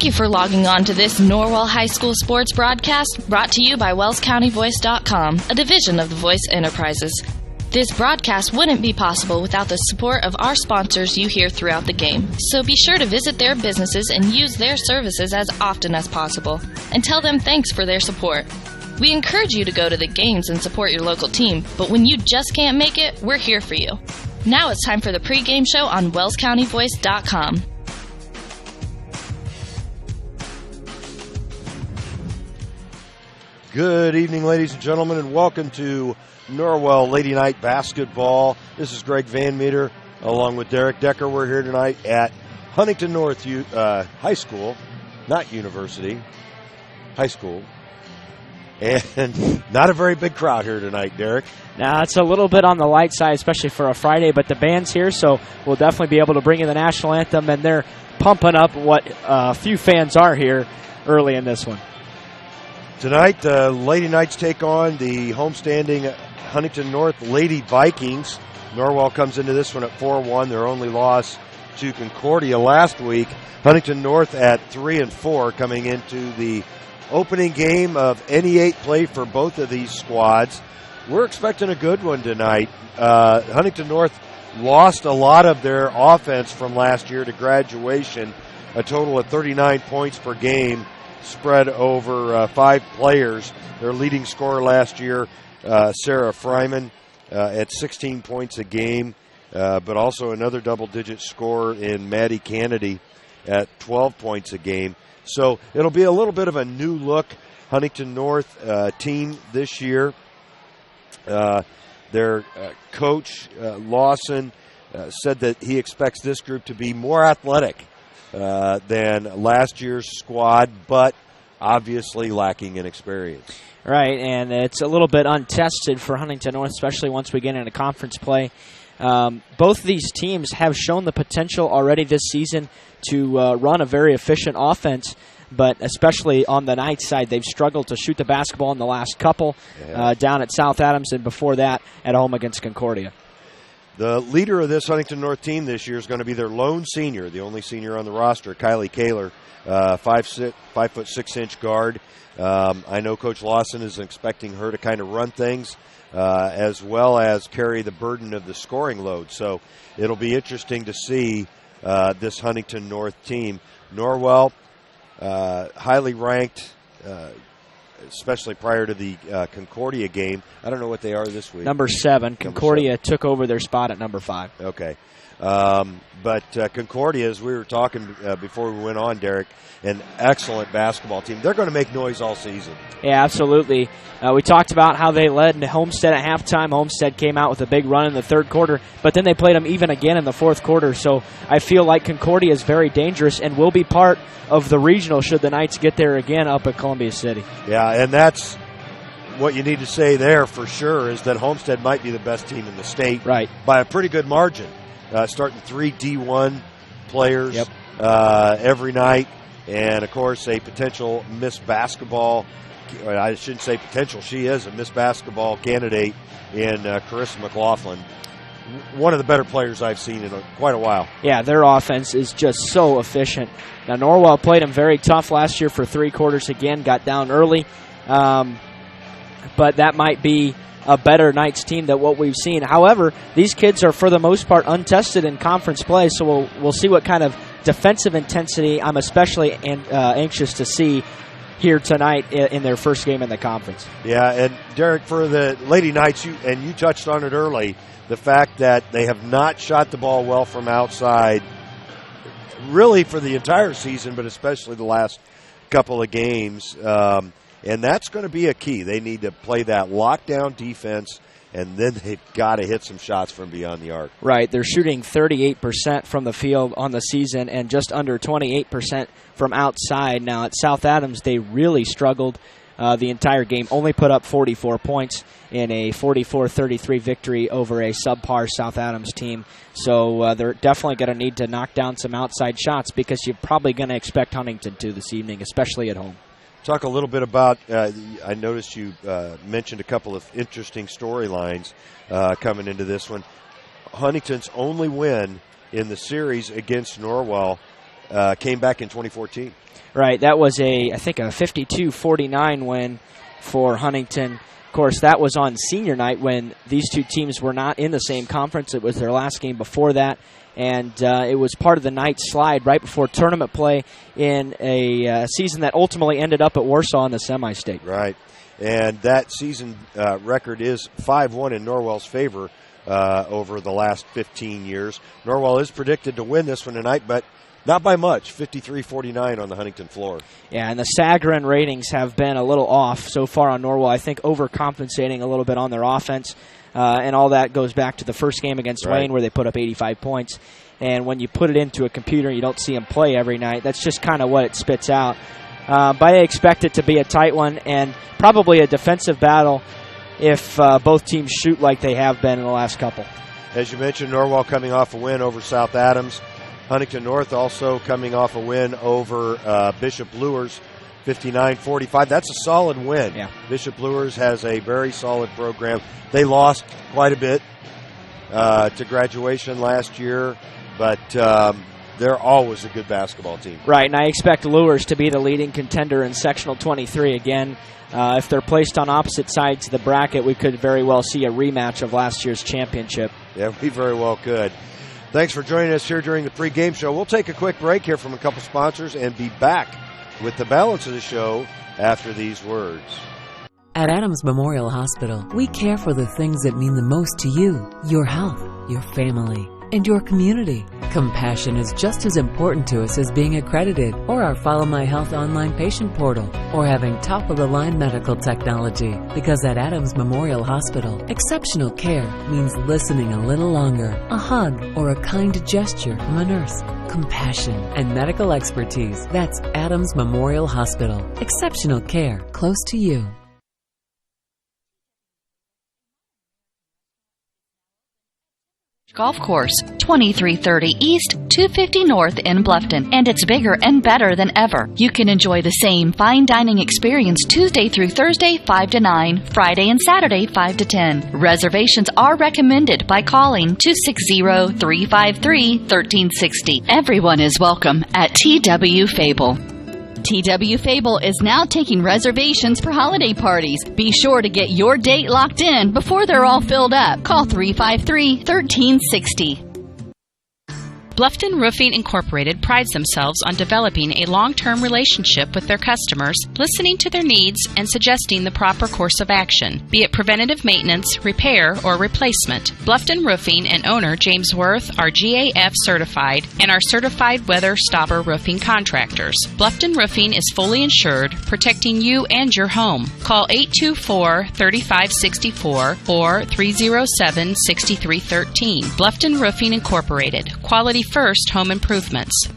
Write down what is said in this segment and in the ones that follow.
Thank you for logging on to this Norwell High School sports broadcast brought to you by WellsCountyVoice.com, a division of the Voice Enterprises. This broadcast wouldn't be possible without the support of our sponsors you hear throughout the game. So be sure to visit their businesses and use their services as often as possible, and tell them thanks for their support. We encourage you to go to the games and support your local team, but when you just can't make it, we're here for you. Now it's time for the pregame show on WellsCountyVoice.com. Good evening, ladies and gentlemen, and welcome to Norwell Lady Night Basketball. This is Greg Van Meter, along with Derek Decker. We're here tonight at Huntington North High School, not University, High School. And not a very big crowd here tonight, Derek. Now, it's a little bit on the light side, especially for a Friday, but the band's here, so we'll definitely be able to bring in the national anthem, and they're pumping up what a few fans are here early in this one. Tonight, the Lady Knights take on the homestanding Huntington North Lady Vikings. Norwell comes into this one at 4-1, their only loss to Concordia last week. Huntington North at 3-4, coming into the opening game of NE8 play for both of these squads. We're expecting a good one tonight. Huntington North lost a lot of their offense from last year to graduation, a total of 39 points per game spread over 5 players. Their leading scorer last year, Sarah Fryman, at 16 points a game, but also another double-digit scorer in Maddie Kennedy at 12 points a game. So it'll be a little bit of a new look Huntington North team this year. Their coach, Lawson, said that he expects this group to be more athletic than last year's squad, but obviously lacking in experience. Right, and it's a little bit untested for Huntington North, especially once we get into conference play. Both of these teams have shown the potential already this season to run a very efficient offense, but especially on the night side, they've struggled to shoot the basketball in the last couple, down at South Adams, and before that at home against Concordia. The leader of this Huntington North team this year is going to be their lone senior, the only senior on the roster, Kylie Kaler, 5'6" guard. I know Coach Lawson is expecting her to kind of run things as well as carry the burden of the scoring load. So it'll be interesting to see this Huntington North team. Norwell, highly ranked, especially prior to the Concordia game. I don't know what they are this week. Number 7. Concordia took over their spot at number 5. Okay. But Concordia, as we were talking before we went on, Derek, an excellent basketball team. They're going to make noise all season. Yeah, absolutely. We talked about how they led Homestead at halftime. Homestead came out with a big run in the third quarter, but then they played them even again in the fourth quarter. So I feel like Concordia is very dangerous and will be part of the regional should the Knights get there again up at Columbia City. Yeah, and that's what you need to say there for sure, is that Homestead might be the best team in the state, right, by a pretty good margin. Starting 3 D1 players every night, and, of course, a potential Miss Basketball. I shouldn't say potential. She is a Miss Basketball candidate in Carissa McLaughlin. One of the better players I've seen in quite a while. Yeah, their offense is just so efficient. Now, Norwell played them very tough last year for 3 quarters again, got down early. But that might be a better Knights team than what we've seen. However, these kids are, for the most part, untested in conference play, so we'll see what kind of defensive intensity I'm especially anxious to see here tonight in their first game in the conference. Yeah, and Derek, for the Lady Knights, you touched on it early, the fact that they have not shot the ball well from outside, really for the entire season, but especially the last couple of games. And that's going to be a key. They need to play that lockdown defense, and then they've got to hit some shots from beyond the arc. Right. They're shooting 38% from the field on the season and just under 28% from outside. Now, at South Adams, they really struggled the entire game, only put up 44 points in a 44-33 victory over a subpar South Adams team. So they're definitely going to need to knock down some outside shots because you're probably going to expect Huntington to this evening, especially at home. Talk a little bit about, I noticed you mentioned a couple of interesting storylines coming into this one. Huntington's only win in the series against Norwell came back in 2014. Right, that was I think a 52-49 win for Huntington. Of course, that was on senior night when these two teams were not in the same conference. It was their last game before that, and it was part of the night slide right before tournament play in a season that ultimately ended up at Warsaw in the semi-state. Right, and that season record is 5-1 in Norwell's favor over the last 15 years. Norwell is predicted to win this one tonight, but not by much, 53-49 on the Huntington floor. Yeah, and the Sagarin ratings have been a little off so far on Norwell. I think overcompensating a little bit on their offense, and all that goes back to the first game against Wayne where they put up 85 points. And when you put it into a computer, you don't see them play every night. That's just kind of what it spits out. But I expect it to be a tight one and probably a defensive battle if both teams shoot like they have been in the last couple. As you mentioned, Norwell coming off a win over South Adams. Huntington North also coming off a win over Bishop Luers, 59-45. That's a solid win. Yeah. Bishop Luers has a very solid program. They lost quite a bit to graduation last year, but they're always a good basketball team. Right, and I expect Luers to be the leading contender in Sectional 23 again. If they're placed on opposite sides of the bracket, we could very well see a rematch of last year's championship. Yeah, we very well could. Thanks for joining us here during the pregame show. We'll take a quick break here from a couple sponsors and be back with the balance of the show after these words. At Adams Memorial Hospital, we care for the things that mean the most to you, your health, your family, and your community. Compassion is just as important to us as being accredited, or our Follow My Health online patient portal, or having top-of-the-line medical technology. Because at Adams Memorial Hospital, exceptional care means listening a little longer, a hug, or a kind gesture from a nurse. Compassion and medical expertise. That's Adams Memorial Hospital. Exceptional care close to you. Golf course, 2330 East, 250 North in Bluffton, and it's bigger and better than ever. You can enjoy the same fine dining experience Tuesday through Thursday, 5 to 9, Friday and Saturday, 5 to 10. Reservations are recommended by calling 260-353-1360. Everyone is welcome at TW Fable. TW Fable is now taking reservations for holiday parties. Be sure to get your date locked in before they're all filled up. Call 353-1360. Bluffton Roofing Incorporated prides themselves on developing a long-term relationship with their customers, listening to their needs, and suggesting the proper course of action, be it preventative maintenance, repair, or replacement. Bluffton Roofing and owner James Worth are GAF certified and are certified weather stopper roofing contractors. Bluffton Roofing is fully insured, protecting you and your home. Call 824-3564 or 307-6313. Bluffton Roofing Incorporated. Quality first home improvements.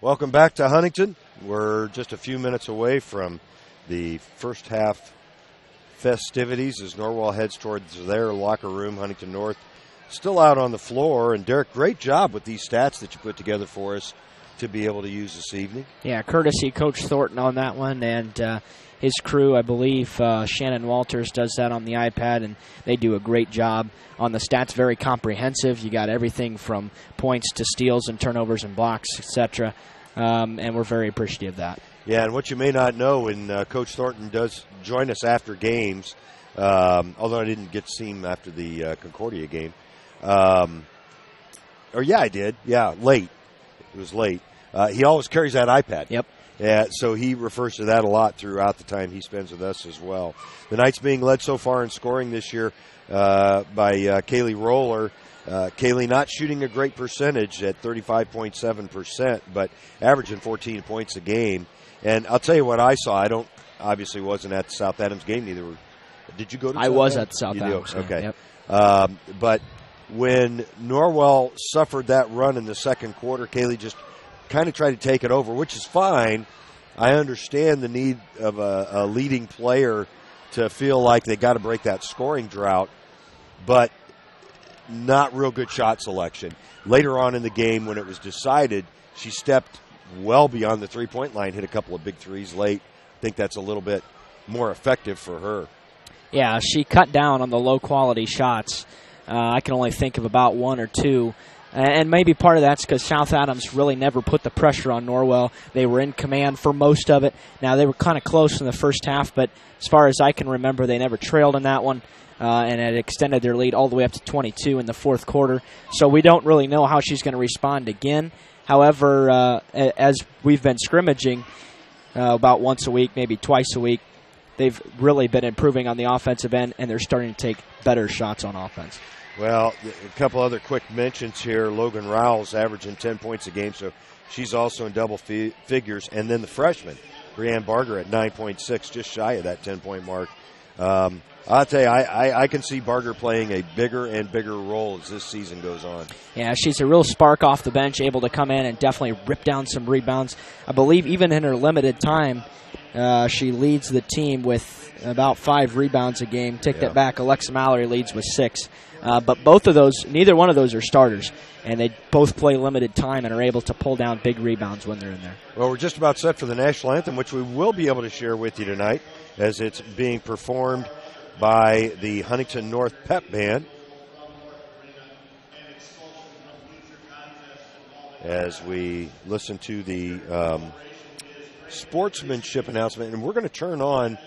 Welcome back to Huntington. We're just a few minutes away from the first half festivities as Norwell heads towards their locker room. Huntington North still out on the floor. And Derek, great job with these stats that you put together for us to be able to use this evening. Yeah, courtesy Coach Thornton on that one, and his crew, I believe Shannon Walters does that on the iPad, and they do a great job on the stats. Very comprehensive. You got everything from points to steals and turnovers and blocks, etc., and we're very appreciative of that. Yeah, and what you may not know, when Coach Thornton does join us after games, although I didn't get to see him after the Concordia game. I did. Yeah, late. It was late. He always carries that iPad. Yep. Yeah, so he refers to that a lot throughout the time he spends with us as well. The Knights being led so far in scoring this year by Kaylee Roller. Kaylee not shooting a great percentage at 35.7%, but averaging 14 points a game. And I'll tell you what I saw. I obviously wasn't at the South Adams game. Neither were. Did you go to? I was at the South Adams. Okay. Yep. But when Norwell suffered that run in the second quarter, Kaylee just kind of tried to take it over, which is fine. I understand the need of a leading player to feel like they got to break that scoring drought, but not real good shot selection. Later on in the game, when it was decided, she stepped well beyond the three-point line, hit a couple of big threes late. I think that's a little bit more effective for her. Yeah, she cut down on the low-quality shots. I can only think of about one or two. And maybe part of that's because South Adams really never put the pressure on Norwell. They were in command for most of it. Now, they were kind of close in the first half, but as far as I can remember, they never trailed in that one, and it extended their lead all the way up to 22 in the fourth quarter. So we don't really know how she's going to respond again. However, as we've been scrimmaging about once a week, maybe twice a week, they've really been improving on the offensive end, and they're starting to take better shots on offense. Well, a couple other quick mentions here. Logan Rowell's averaging 10 points a game, so she's also in double figures. And then the freshman, Brianne Barger, at 9.6, just shy of that 10-point mark. I'll tell you, I can see Barger playing a bigger and bigger role as this season goes on. Yeah, she's a real spark off the bench, able to come in and definitely rip down some rebounds. I believe even in her limited time, she leads the team with about 5 rebounds a game. Take that back. Alexa Mallory leads with 6. But both of those, neither one of those are starters, and they both play limited time and are able to pull down big rebounds when they're in there. Well, we're just about set for the national anthem, which we will be able to share with you tonight as it's being performed by the Huntington North Pep Band. As we listen to the sportsmanship announcement, and we're going to turn on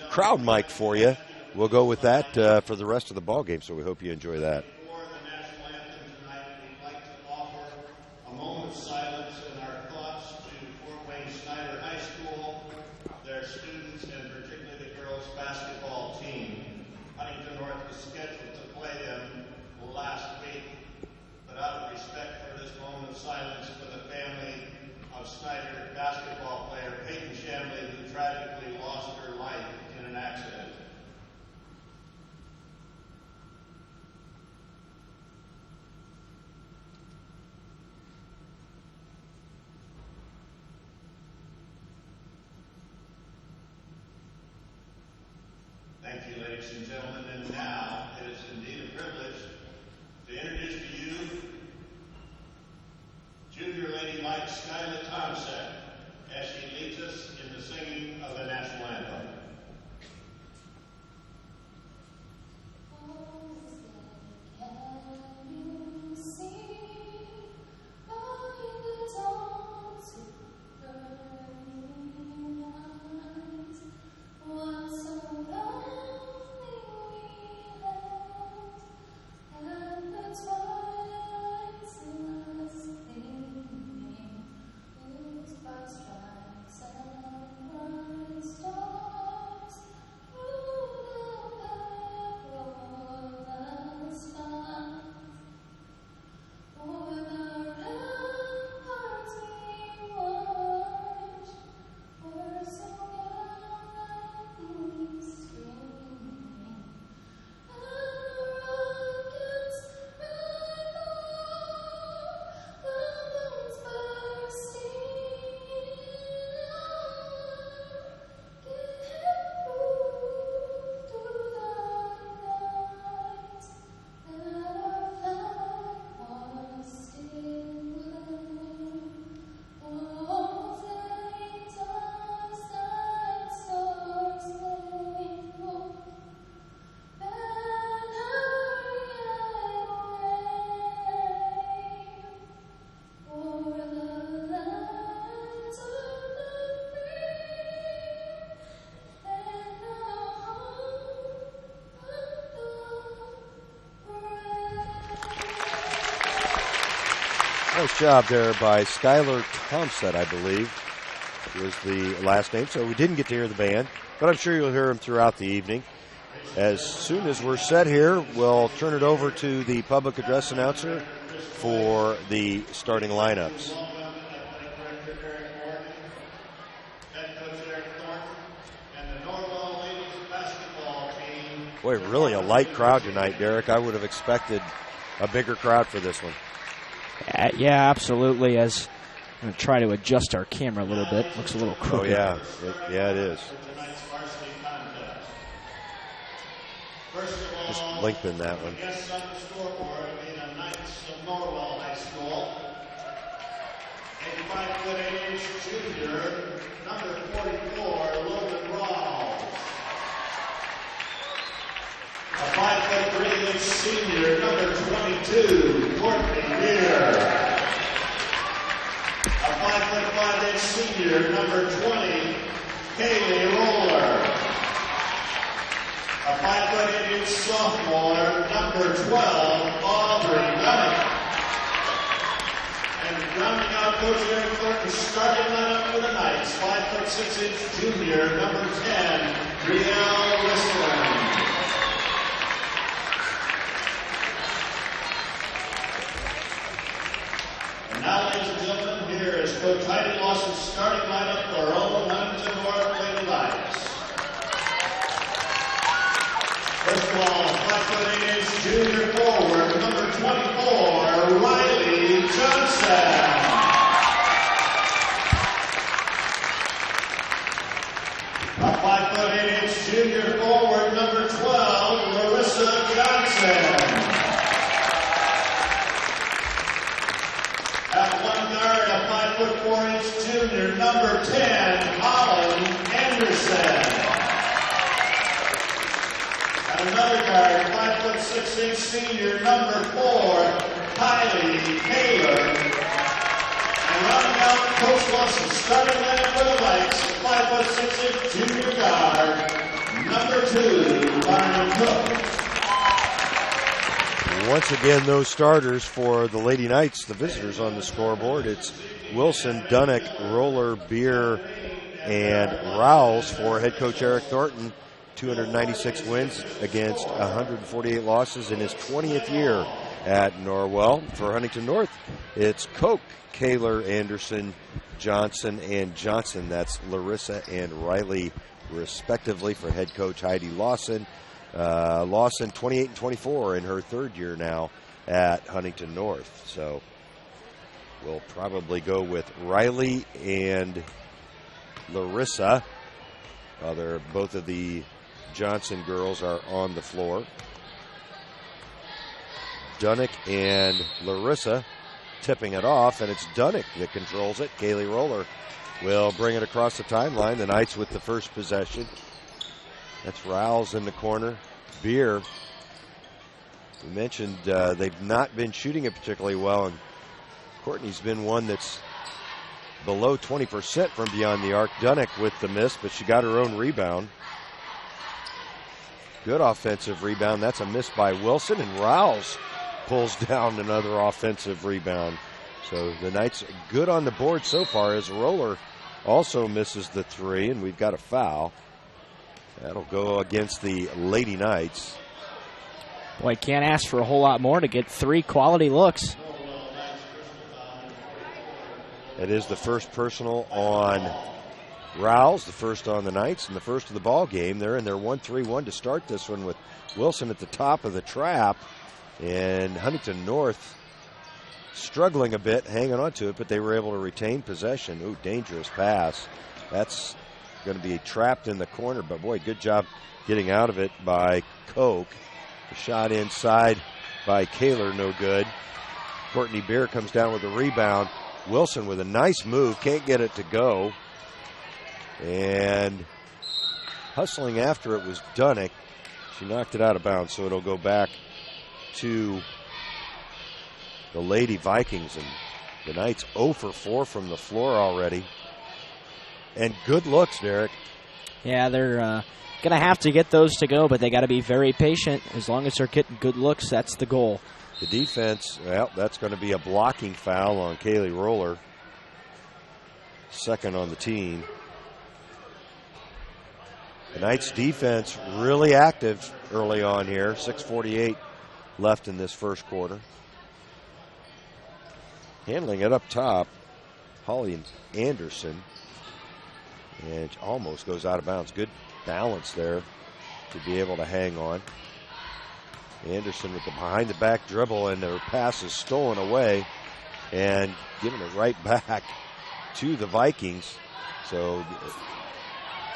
crowd mic for you. We'll go with that for the rest of the ball game, so we hope you enjoy that. Before the national anthem tonight, we'd like to offer a moment of silence in our thoughts to Fort Wayne Snyder High School, their students, and particularly the girls' basketball team. Huntington North was scheduled to play them last week, but out of respect for this moment of silence for the family of Snyder basketball player Peyton Shamley, who tragically lost her life in an accident. Thank you, ladies and gentlemen. And now it is indeed a privilege to introduce to you Junior Lady Mike Skyla Thompson as she leads us in the singing of the national anthem. Nice job there by Skylar Thompson, I believe, was the last name. So we didn't get to hear the band, but I'm sure you'll hear them throughout the evening. As soon as we're set here, we'll turn it over to the public address announcer for the starting lineups. Boy, really a light crowd tonight, Derek. I would have expected a bigger crowd for this one. Yeah, absolutely. As I'm going to try to adjust our camera a little bit. Looks a little crooked. Oh, yeah. It is. Just lengthen that one. Guests on the scoreboard being the Knights of Norwell High School. A 5'8" junior, number 44, Logan Rawls. A 5'3" senior, number 22, 42, Courtney Beer. A 5'5" senior, number 20, Kaylee Roller. A 5'8" sophomore, number 12, Aubrey Dunnick. And rounding out Coach Eric Thornton's starting lineup for the Knights, 5'6" junior, number 10, Riel Whistler. And now, ladies and gentlemen, here is Coach Heidi Lawson's starting lineup for our own Huntington North Lady Knights. First of all, 5'8" junior forward, number 24, Riley Johnson. A 5'8" junior forward, number 12, Larissa Johnson. At one guard, a 5'4" junior, number 10, Holland Anderson. At another guard, 5'6" senior, number 4, Kylie Taylor. And rounding out Coach Lawson's starting lineup for the Knights, 5'6" junior guard, number 2, Barney Cook. Once again, those starters for the Lady Knights, the visitors on the scoreboard. It's Wilson, Dunnick, Roller, Beer, and Rouse for head coach Eric Thornton. 296 wins against 148 losses in his 20th year at Norwell. For Huntington North, it's Koch, Kaler, Anderson, Johnson, and Johnson. That's Larissa and Riley, respectively, for head coach Heidi Lawson. Lawson 28-24 in her third year now at Huntington North. So we'll probably go with Riley and Larissa. Both of the Johnson girls are on the floor. Dunnick and Larissa tipping it off, and it's Dunnick that controls it. Kaylee Roller will bring it across the timeline. The Knights with the first possession. That's Rouse in the corner. Beer. We mentioned they've not been shooting it particularly well, and Courtney's been one that's below 20% from beyond the arc. Dunnick with the miss, but she got her own rebound. Good offensive rebound. That's a miss by Wilson, and Rouse pulls down another offensive rebound. So the Knights good on the board so far, as Roller also misses the three, and we've got a foul. That'll go against the Lady Knights. Boy, can't ask for a whole lot more to get 3 quality looks. It is the first personal on Rouse, the first on the Knights, and the first of the ball game. They're in their 1-3-1 to start this one with Wilson at the top of the trap, and Huntington North struggling a bit, hanging on to it, but they were able to retain possession. Ooh, dangerous pass. That's going to be trapped in the corner, but boy, good job getting out of it by Koch. The shot inside by Kaler, no good. Courtney Beer comes down with a rebound. Wilson with a nice move, can't get it to go. And hustling after it was Dunnick. She knocked it out of bounds, so it'll go back to the Lady Vikings. And the Knights 0 for 4 from the floor already. And good looks, Derek. Yeah, they're going to have to get those to go, but they got to be very patient. As long as they're getting good looks, that's the goal. The defense, well, that's going to be a blocking foul on Kaylee Roller. Second on the team. The Knights defense really active early on here. 6:48 left in this first quarter. Handling it up top, Holly Anderson. And it almost goes out of bounds. Good balance there to be able to hang on. Anderson with the behind-the-back dribble, and their pass is stolen away and giving it right back to the Vikings. So,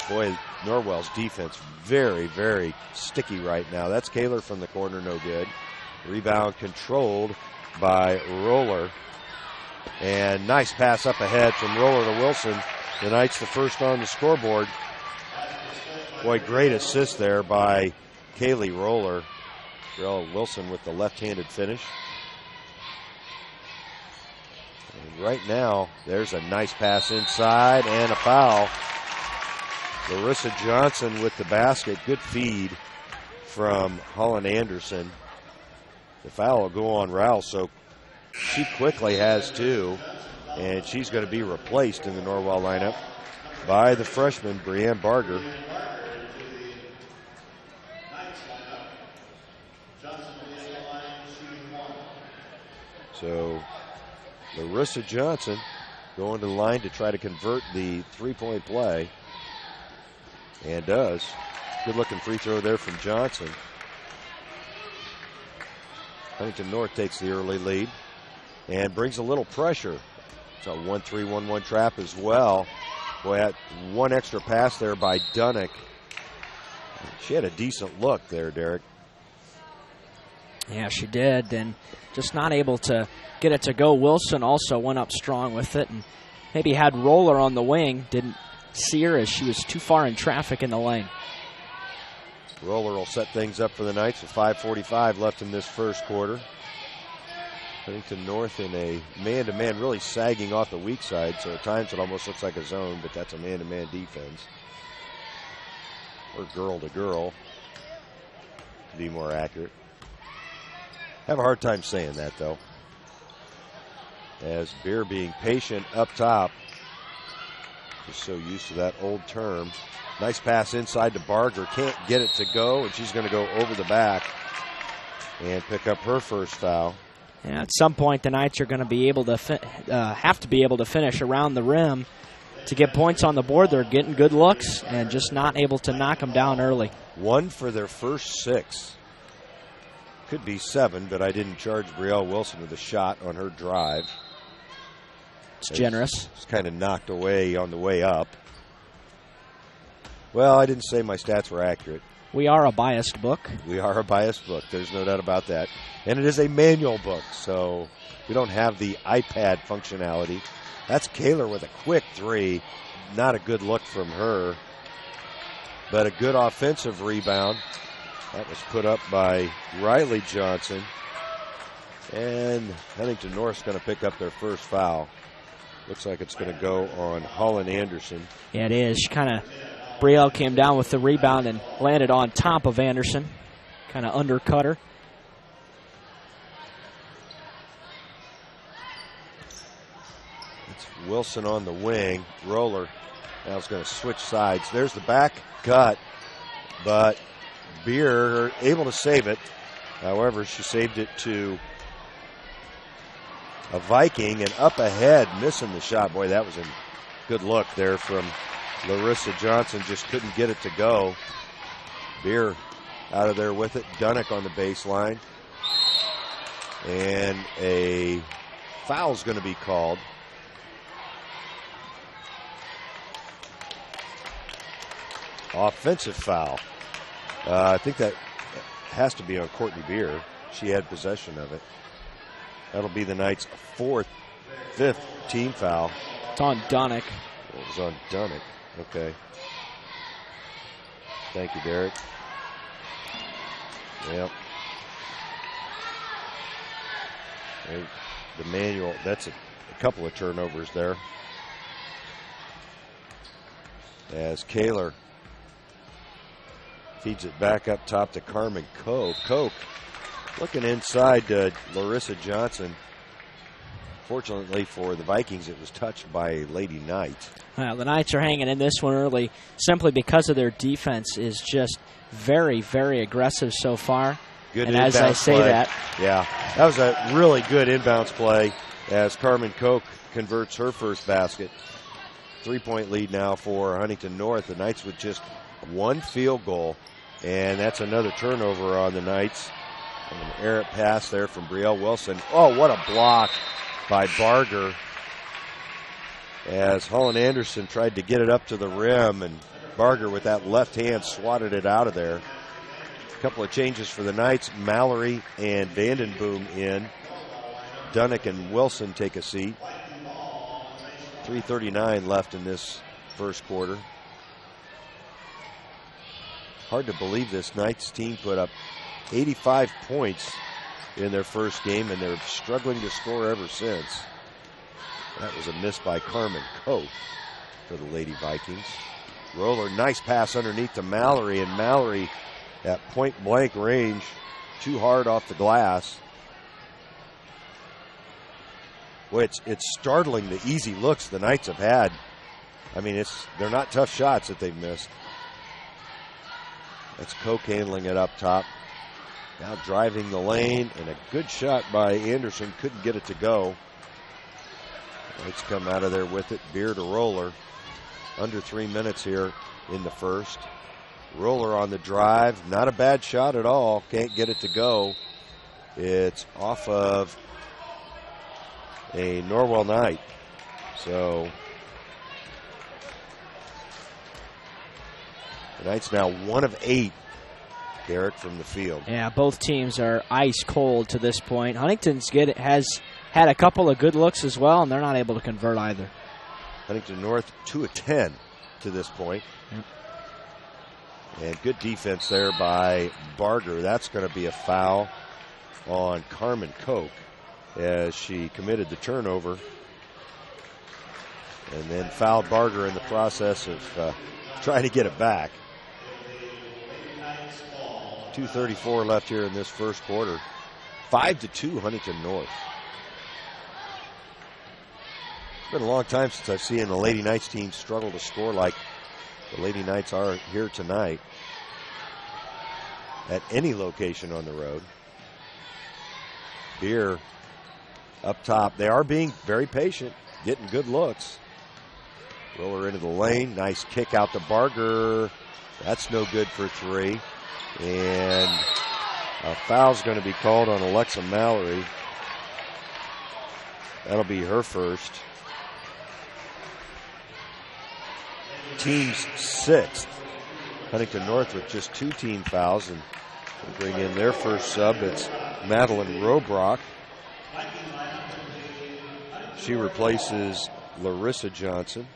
boy, Norwell's defense very, very sticky right now. That's Kaler from the corner, no good. Rebound controlled by Roller. And nice pass up ahead from Roller to Wilson. The Knights the first on the scoreboard. Boy, great assist there by Kaylee Roller. Wilson with the left-handed finish. right now, there's a nice pass inside and a foul. Larissa Johnson with the basket. Good feed from Holland Anderson. The foul will go on Rowell, so she quickly has two, and she's going to be replaced in the Norwell lineup by the freshman, Brianne Barger. So Larissa Johnson going to the line to try to convert the three-point play, and does. Good-looking free throw there from Johnson. Huntington North takes the early lead and brings a little pressure. It's a 1-3-1-1 trap as well. Boy, that one extra pass there by Dunnick. She had a decent look there, Derek. Yeah, she did, and just not able to get it to go. Wilson also went up strong with it and maybe had Roller on the wing. Didn't see her as she was too far in traffic in the lane. Roller will set things up for the Knights with 5:45 left in this first quarter. Huntington North in a man-to-man, really sagging off the weak side, so at times it almost looks like a zone, but that's a man-to-man defense. Or girl-to-girl, to be more accurate. Have a hard time saying that, though. As Beer being patient up top. Just so used to that old term. Nice pass inside to Barger. Can't get it to go, and she's going to go over the back and pick up her first foul. Yeah, at some point, the Knights are going to be able to have to be able to finish around the rim to get points on the board. They're getting good looks and just not able to knock them down early. 1 for their first 6. Could be 7, but I didn't charge Brielle Wilson with a shot on her drive. It's generous. It's kind of knocked away on the way up. Well, I didn't say my stats were accurate. We are a biased book. We are a biased book. There's no doubt about that. And it is a manual book, so we don't have the iPad functionality. That's Kaler with a quick three. Not a good look from her, but a good offensive rebound. That was put up by Riley Johnson. And Huntington North's going to pick up their first foul. Looks like it's going to go on Holland Anderson. Yeah, it is. She kind of, Brielle came down with the rebound and landed on top of Anderson. Kind of undercut her. It's Wilson on the wing. Roller now is going to switch sides. There's the back cut, but Beer able to save it. However, she saved it to a Viking and up ahead, missing the shot. Boy, that was a good look there from Larissa Johnson. Just couldn't get it to go. Beer out of there with it. Dunnick on the baseline. And a foul's going to be called. Offensive foul. I think that has to be on Courtney Beer. She had possession of it. That'll be the Knights' 5th team foul. It's on Dunnick. It was on Dunnick. Okay. Thank you, Derek. Yep. The manual, that's a couple of turnovers there. As Kaler feeds it back up top to Carmen Koch. Koch looking inside to Larissa Johnson. Fortunately for the Vikings, it was touched by Lady Knight. Well, the Knights are hanging in this one early simply because of their defense is just very, very aggressive so far. Good and as I say play. that. Yeah, that was a really good inbounds play as Carmen Koch converts her first basket. 3-point lead now for Huntington North. The Knights with just one field goal, and that's another turnover on the Knights. An errant pass there from Brielle Wilson. Oh, what a block by Barger as Holland Anderson tried to get it up to the rim, and Barger with that left hand swatted it out of there. A couple of changes for the Knights. Mallory and Vandenboom in. Dunnick and Wilson take a seat. 3:39 left in this first quarter. Hard to believe this Knights team put up 85 points in their first game, and they're struggling to score ever since. That was a miss by Carmen Koch for the Lady Vikings. Roller, nice pass underneath to Mallory, and Mallory at point-blank range, too hard off the glass. Boy, it's startling the easy looks the Knights have had. I mean, they're not tough shots that they've missed. That's Koch handling it up top. Now driving the lane, and a good shot by Anderson. Couldn't get it to go. Knights come out of there with it. Beer to Roller. Under 3 minutes here in the first. Roller on the drive. Not a bad shot at all. Can't get it to go. It's off of a Norwell Knight. So the Knights now 1 of 8, Derek, from the field. Yeah, both teams are ice cold to this point. Huntington's has had a couple of good looks as well, and they're not able to convert either. Huntington North 2 of 10 to this point. Yep. And good defense there by Barger. That's going to be a foul on Carmen Koch as she committed the turnover and then fouled Barger in the process of trying to get it back. 2:34 left here in this first quarter. 5-2 Huntington North. It's been a long time since I've seen the Lady Knights team struggle to score like the Lady Knights are here tonight at any location on the road. Beer up top. They are being very patient, getting good looks. Roller into the lane. Nice kick out to Barger. That's no good for 3. And a foul's going to be called on Alexa Mallory. That'll be her first. Team's 6th. Huntington North with just 2 team fouls, and bring in their first sub. It's Madeline Robrock. She replaces Larissa Johnson.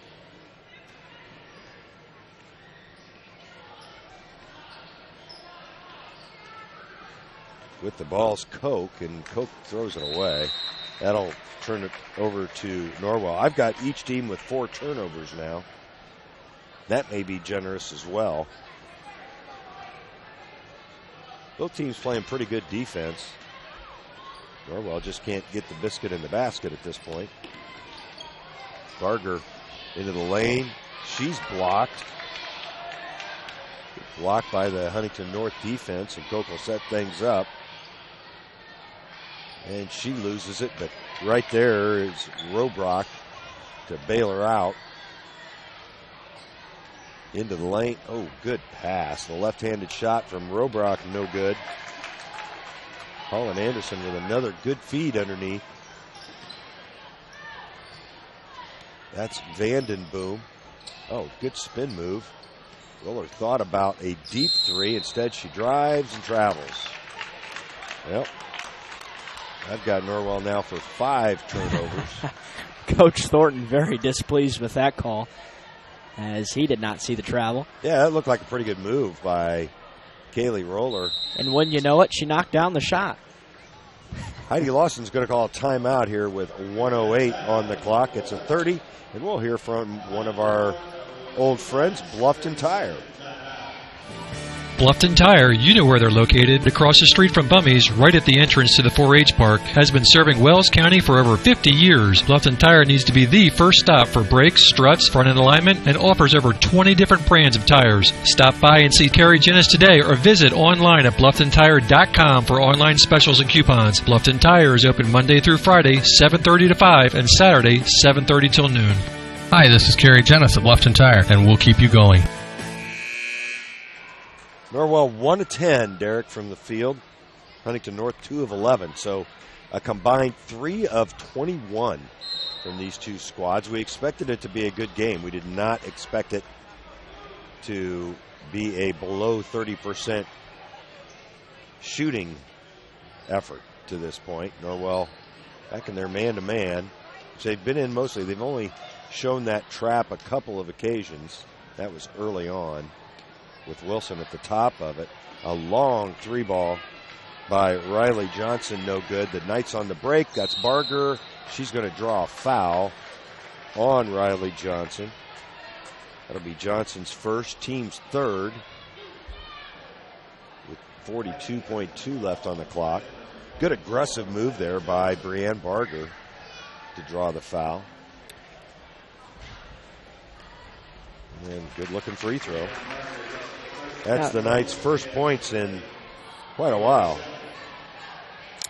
With the ball's Koch, and Koch throws it away. That'll turn it over to Norwell. I've got each team with 4 turnovers now. That may be generous as well. Both teams playing pretty good defense. Norwell just can't get the biscuit in the basket at this point. Barger into the lane. She's blocked. Blocked by the Huntington North defense, and Koch will set things up. And she loses it, but right there is Robrock to bail her out. Into the lane. Oh, good pass. The left-handed shot from Robrock, no good. Colin Anderson with another good feed underneath. That's Vandenboom. Oh, good spin move. Roller thought about a deep 3. Instead, she drives and travels. Well, I've got Norwell now for 5 turnovers. Coach Thornton very displeased with that call, as he did not see the travel. Yeah, that looked like a pretty good move by Kaylee Roller. And when you know it, she knocked down the shot. Heidi Lawson's going to call a timeout here with 1:08 on the clock. It's a 30, and we'll hear from one of our old friends, Bluffton Tire. Bluffton Tire, you know where they're located, across the street from Bummy's, right at the entrance to the 4-H park, has been serving Wells County for over 50 years. Bluffton Tire needs to be the first stop for brakes, struts, front-end alignment, and offers over 20 different brands of tires. Stop by and see Carrie Jennis today, or visit online at BlufftonTire.com for online specials and coupons. Bluffton Tire is open Monday through Friday, 7:30 to 5, and Saturday, 7:30 till noon. Hi, this is Carrie Jennis at Bluffton Tire, and we'll keep you going. Norwell 1 of 10, Derek, from the field. Huntington North 2 of 11. So a combined 3 of 21 from these two squads. We expected it to be a good game. We did not expect it to be a below 30% shooting effort to this point. Norwell back in their man-to-man, which they've been in mostly. They've only shown that trap a couple of occasions. That was early on, with Wilson at the top of it. A long 3-ball by Riley Johnson, no good. The Knights on the break. That's Barger. She's going to draw a foul. on Riley Johnson. That'll be Johnson's first, team's third, with 42.2 left on the clock. Good aggressive move there by Brianne Barger to draw the foul. And good-looking free throw. That's the Knights' first points in quite a while.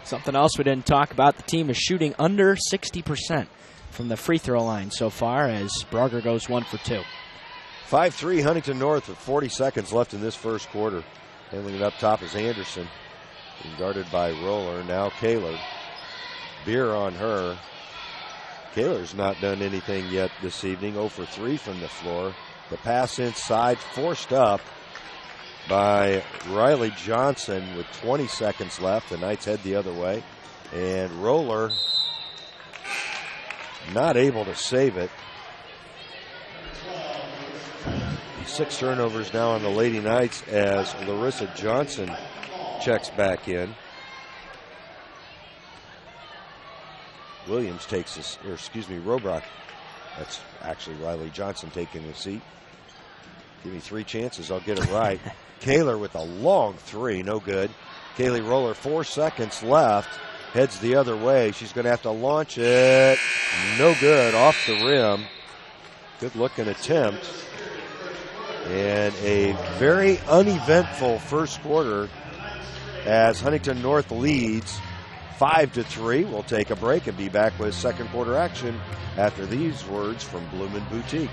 Something else we didn't talk about, the team is shooting under 60% from the free throw line so far as Barger goes 1 for 2. 5-3 Huntington North with 40 seconds left in this first quarter. Handling it up top is Anderson. Being guarded by Roller. Now Kaler. Beer on her. Kaler's not done anything yet this evening. 0 for 3 from the floor. The pass inside forced up by Riley Johnson with 20 seconds left. The Knights head the other way. And Roller not able to save it. 6 turnovers now on the Lady Knights as Larissa Johnson checks back in. Williams takes this, or excuse me, Robrock. That's actually Riley Johnson taking the seat. Give me 3 chances, I'll get it right. Kaler with a long 3, no good. Kaylee Roller, 4 seconds left, heads the other way. She's going to have to launch it. No good, off the rim. Good looking attempt. And a very uneventful first quarter as Huntington North leads 5-3. We'll take a break and be back with second quarter action after these words from Bloomin' Boutique.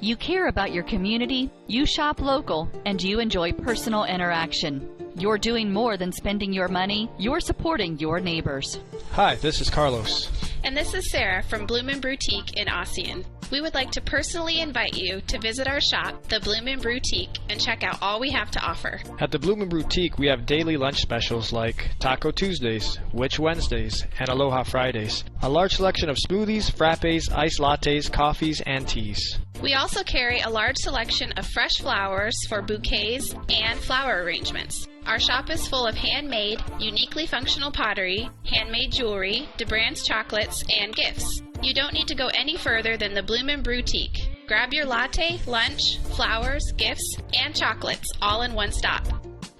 You care about your community, you shop local, and you enjoy personal interaction. You're doing more than spending your money, you're supporting your neighbors. Hi, this is Carlos. And this is Sarah from Bloomin' Boutique in Ossian. We would like to personally invite you to visit our shop, the Bloomin' Boutique, and check out all we have to offer. At the Bloomin' Boutique, we have daily lunch specials like Taco Tuesdays, Witch Wednesdays, and Aloha Fridays. A large selection of smoothies, frappes, iced lattes, coffees, and teas. We also carry a large selection of fresh flowers for bouquets and flower arrangements. Our shop is full of handmade, uniquely functional pottery, handmade jewelry, DeBrand's chocolates, and gifts. You don't need to go any further than the Bloomin' Boutique. Grab your latte, lunch, flowers, gifts, and chocolates all in one stop.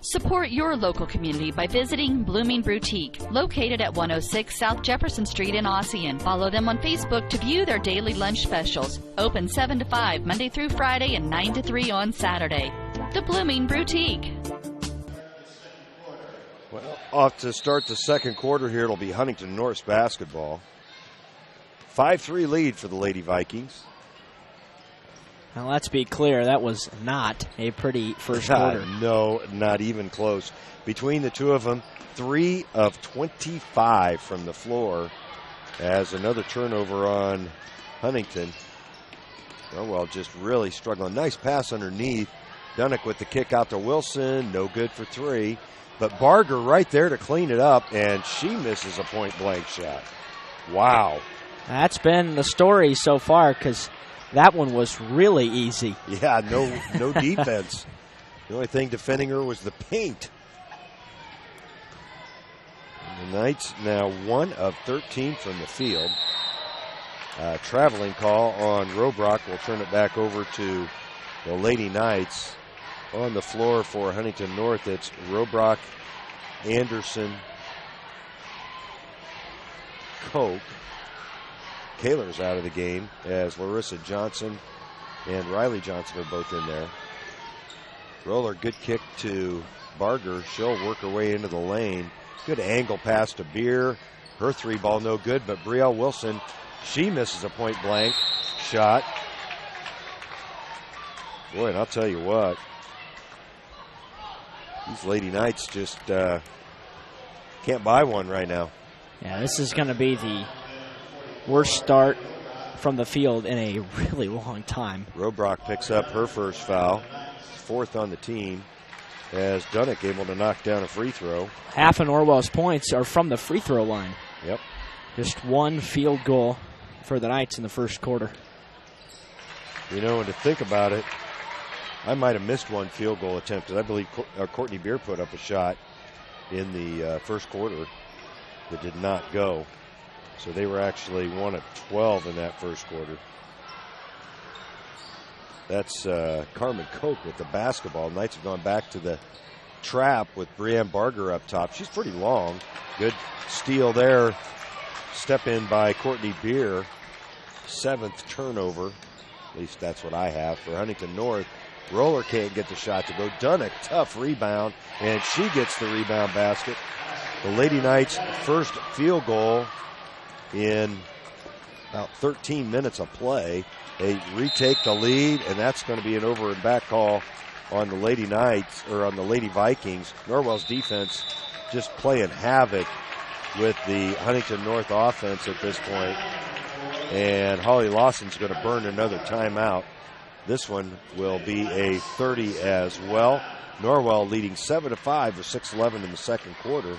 Support your local community by visiting Bloomin' Boutique, located at 106 South Jefferson Street in Ossian. Follow them on Facebook to view their daily lunch specials. Open 7 to 5 Monday through Friday and 9 to 3 on Saturday. The Bloomin' Boutique. Well, off to start the second quarter here, it'll be Huntington North's basketball. 5-3 lead for the Lady Vikings. Now, let's be clear, that was not a pretty first quarter. No, not even close. Between the two of them, 3 of 25 from the floor as another turnover on Huntington. Norwell just really struggling. Nice pass underneath. Dunnick with the kick out to Wilson. No good for 3. But Barger right there to clean it up, and she misses a point-blank shot. Wow. That's been the story so far because that one was really easy. Yeah, no defense. The only thing defending her was the paint. And the Knights now 1 of 13 from the field. Traveling call on Robrock. We'll turn it back over to the Lady Knights. On the floor for Huntington North, it's Robrock, Anderson, Koch. Kaler's out of the game as Larissa Johnson and Riley Johnson are both in there. Roller, good kick to Barger. She'll work her way into the lane. Good angle pass to Beer. Her 3 ball no good, but Brielle Wilson, she misses a point blank shot. Boy, and I'll tell you what, these Lady Knights just can't buy one right now. Yeah, this is going to be the worst start from the field in a really long time. Robrock picks up her first foul, 4th on the team, as Dunnick able to knock down a free throw. Half of Norwell's points are from the free throw line. Yep. Just 1 field goal for the Knights in the first quarter. You know, and to think about it, I might have missed 1 field goal attempt. I believe Courtney Beer put up a shot in the first quarter that did not go. So they were actually 1 of 12 in that first quarter. That's Carmen Koch with the basketball. Knights have gone back to the trap with Brianne Barger up top. She's pretty long. Good steal there. Step in by Courtney Beer. 7th turnover. At least that's what I have for Huntington North. Roller can't get the shot to go. Dunnick, tough rebound, and she gets the rebound basket. The Lady Knights' first field goal in about 13 minutes of play. They retake the lead, and that's going to be an over and back call on the Lady Knights, or on the Lady Vikings. Norwell's defense just playing havoc with the Huntington North offense at this point. And Holly Lawson's going to burn another timeout. This one will be a 30 as well. Norwell leading 7-5 with 6:11 in the second quarter.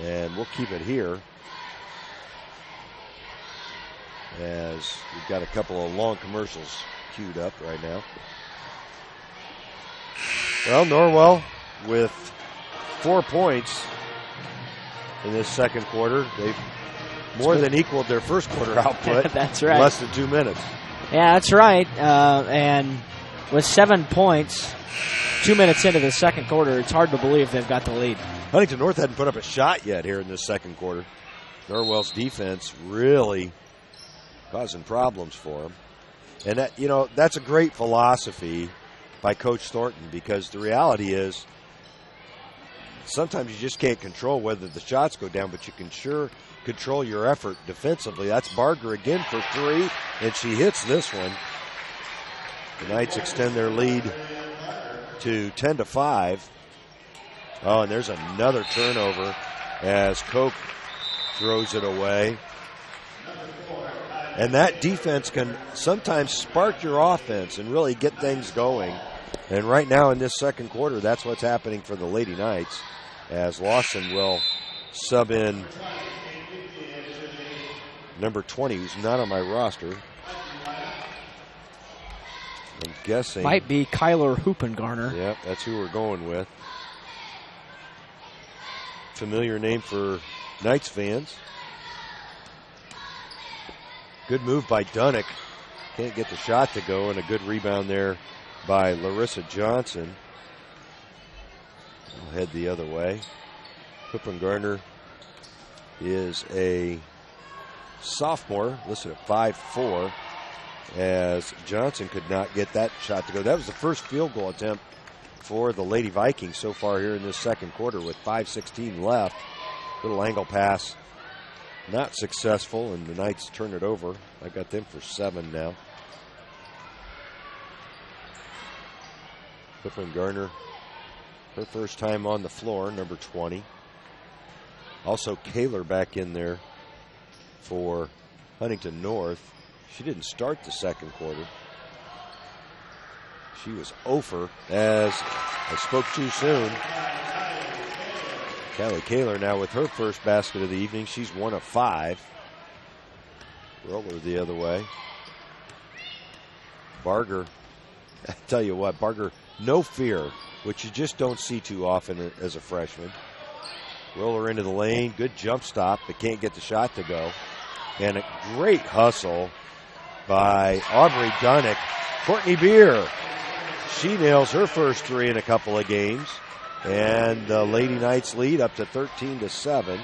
And we'll keep it here, as we've got a couple of long commercials queued up right now. Well, Norwell with 4 points in this second quarter. They've more than equaled their first quarter output. That's right. In less than 2 minutes. Yeah, that's right. And with 7 points, 2 minutes into the second quarter, it's hard to believe they've got the lead. Huntington North hadn't put up a shot yet here in this second quarter. Norwell's defense really causing problems for them. And that, you know, that's a great philosophy by Coach Thornton, because the reality is sometimes you just can't control whether the shots go down, but you can sure control your effort defensively. That's Barger again for 3, and she hits this one. The Knights extend their lead to 10-5. Oh, and there's another turnover as Koch throws it away. And that defense can sometimes spark your offense and really get things going. And right now in this second quarter, that's what's happening for the Lady Knights, as Lawson will sub in number 20, who's not on my roster. I'm guessing. Might be Kyler Hoopengarner. Yep, that's who we're going with. Familiar name for Knights fans. Good move by Dunnick. Can't get the shot to go, and a good rebound there by Larissa Johnson. We'll head the other way. Hoopengarner is a sophomore, listed at 5'4", as Johnson could not get that shot to go. That was the first field goal attempt for the Lady Vikings so far here in this second quarter with 5:16 left. Little angle pass, not successful, and the Knights turn it over. I got them for 7 now. Hoopengarner, her first time on the floor, number 20. Also Kaler back in there for Huntington North. She didn't start the second quarter. She was over, as I spoke too soon. Callie Kaler now with her first basket of the evening. She's 1 of 5. Roller the other way. Barger, I tell you what, Barger, no fear, which you just don't see too often as a freshman. Roller into the lane, good jump stop, but can't get the shot to go. And a great hustle by Aubrey Dunnick. Courtney Beer, she nails her first 3 in a couple of games. And the Lady Knights lead up to 13-7.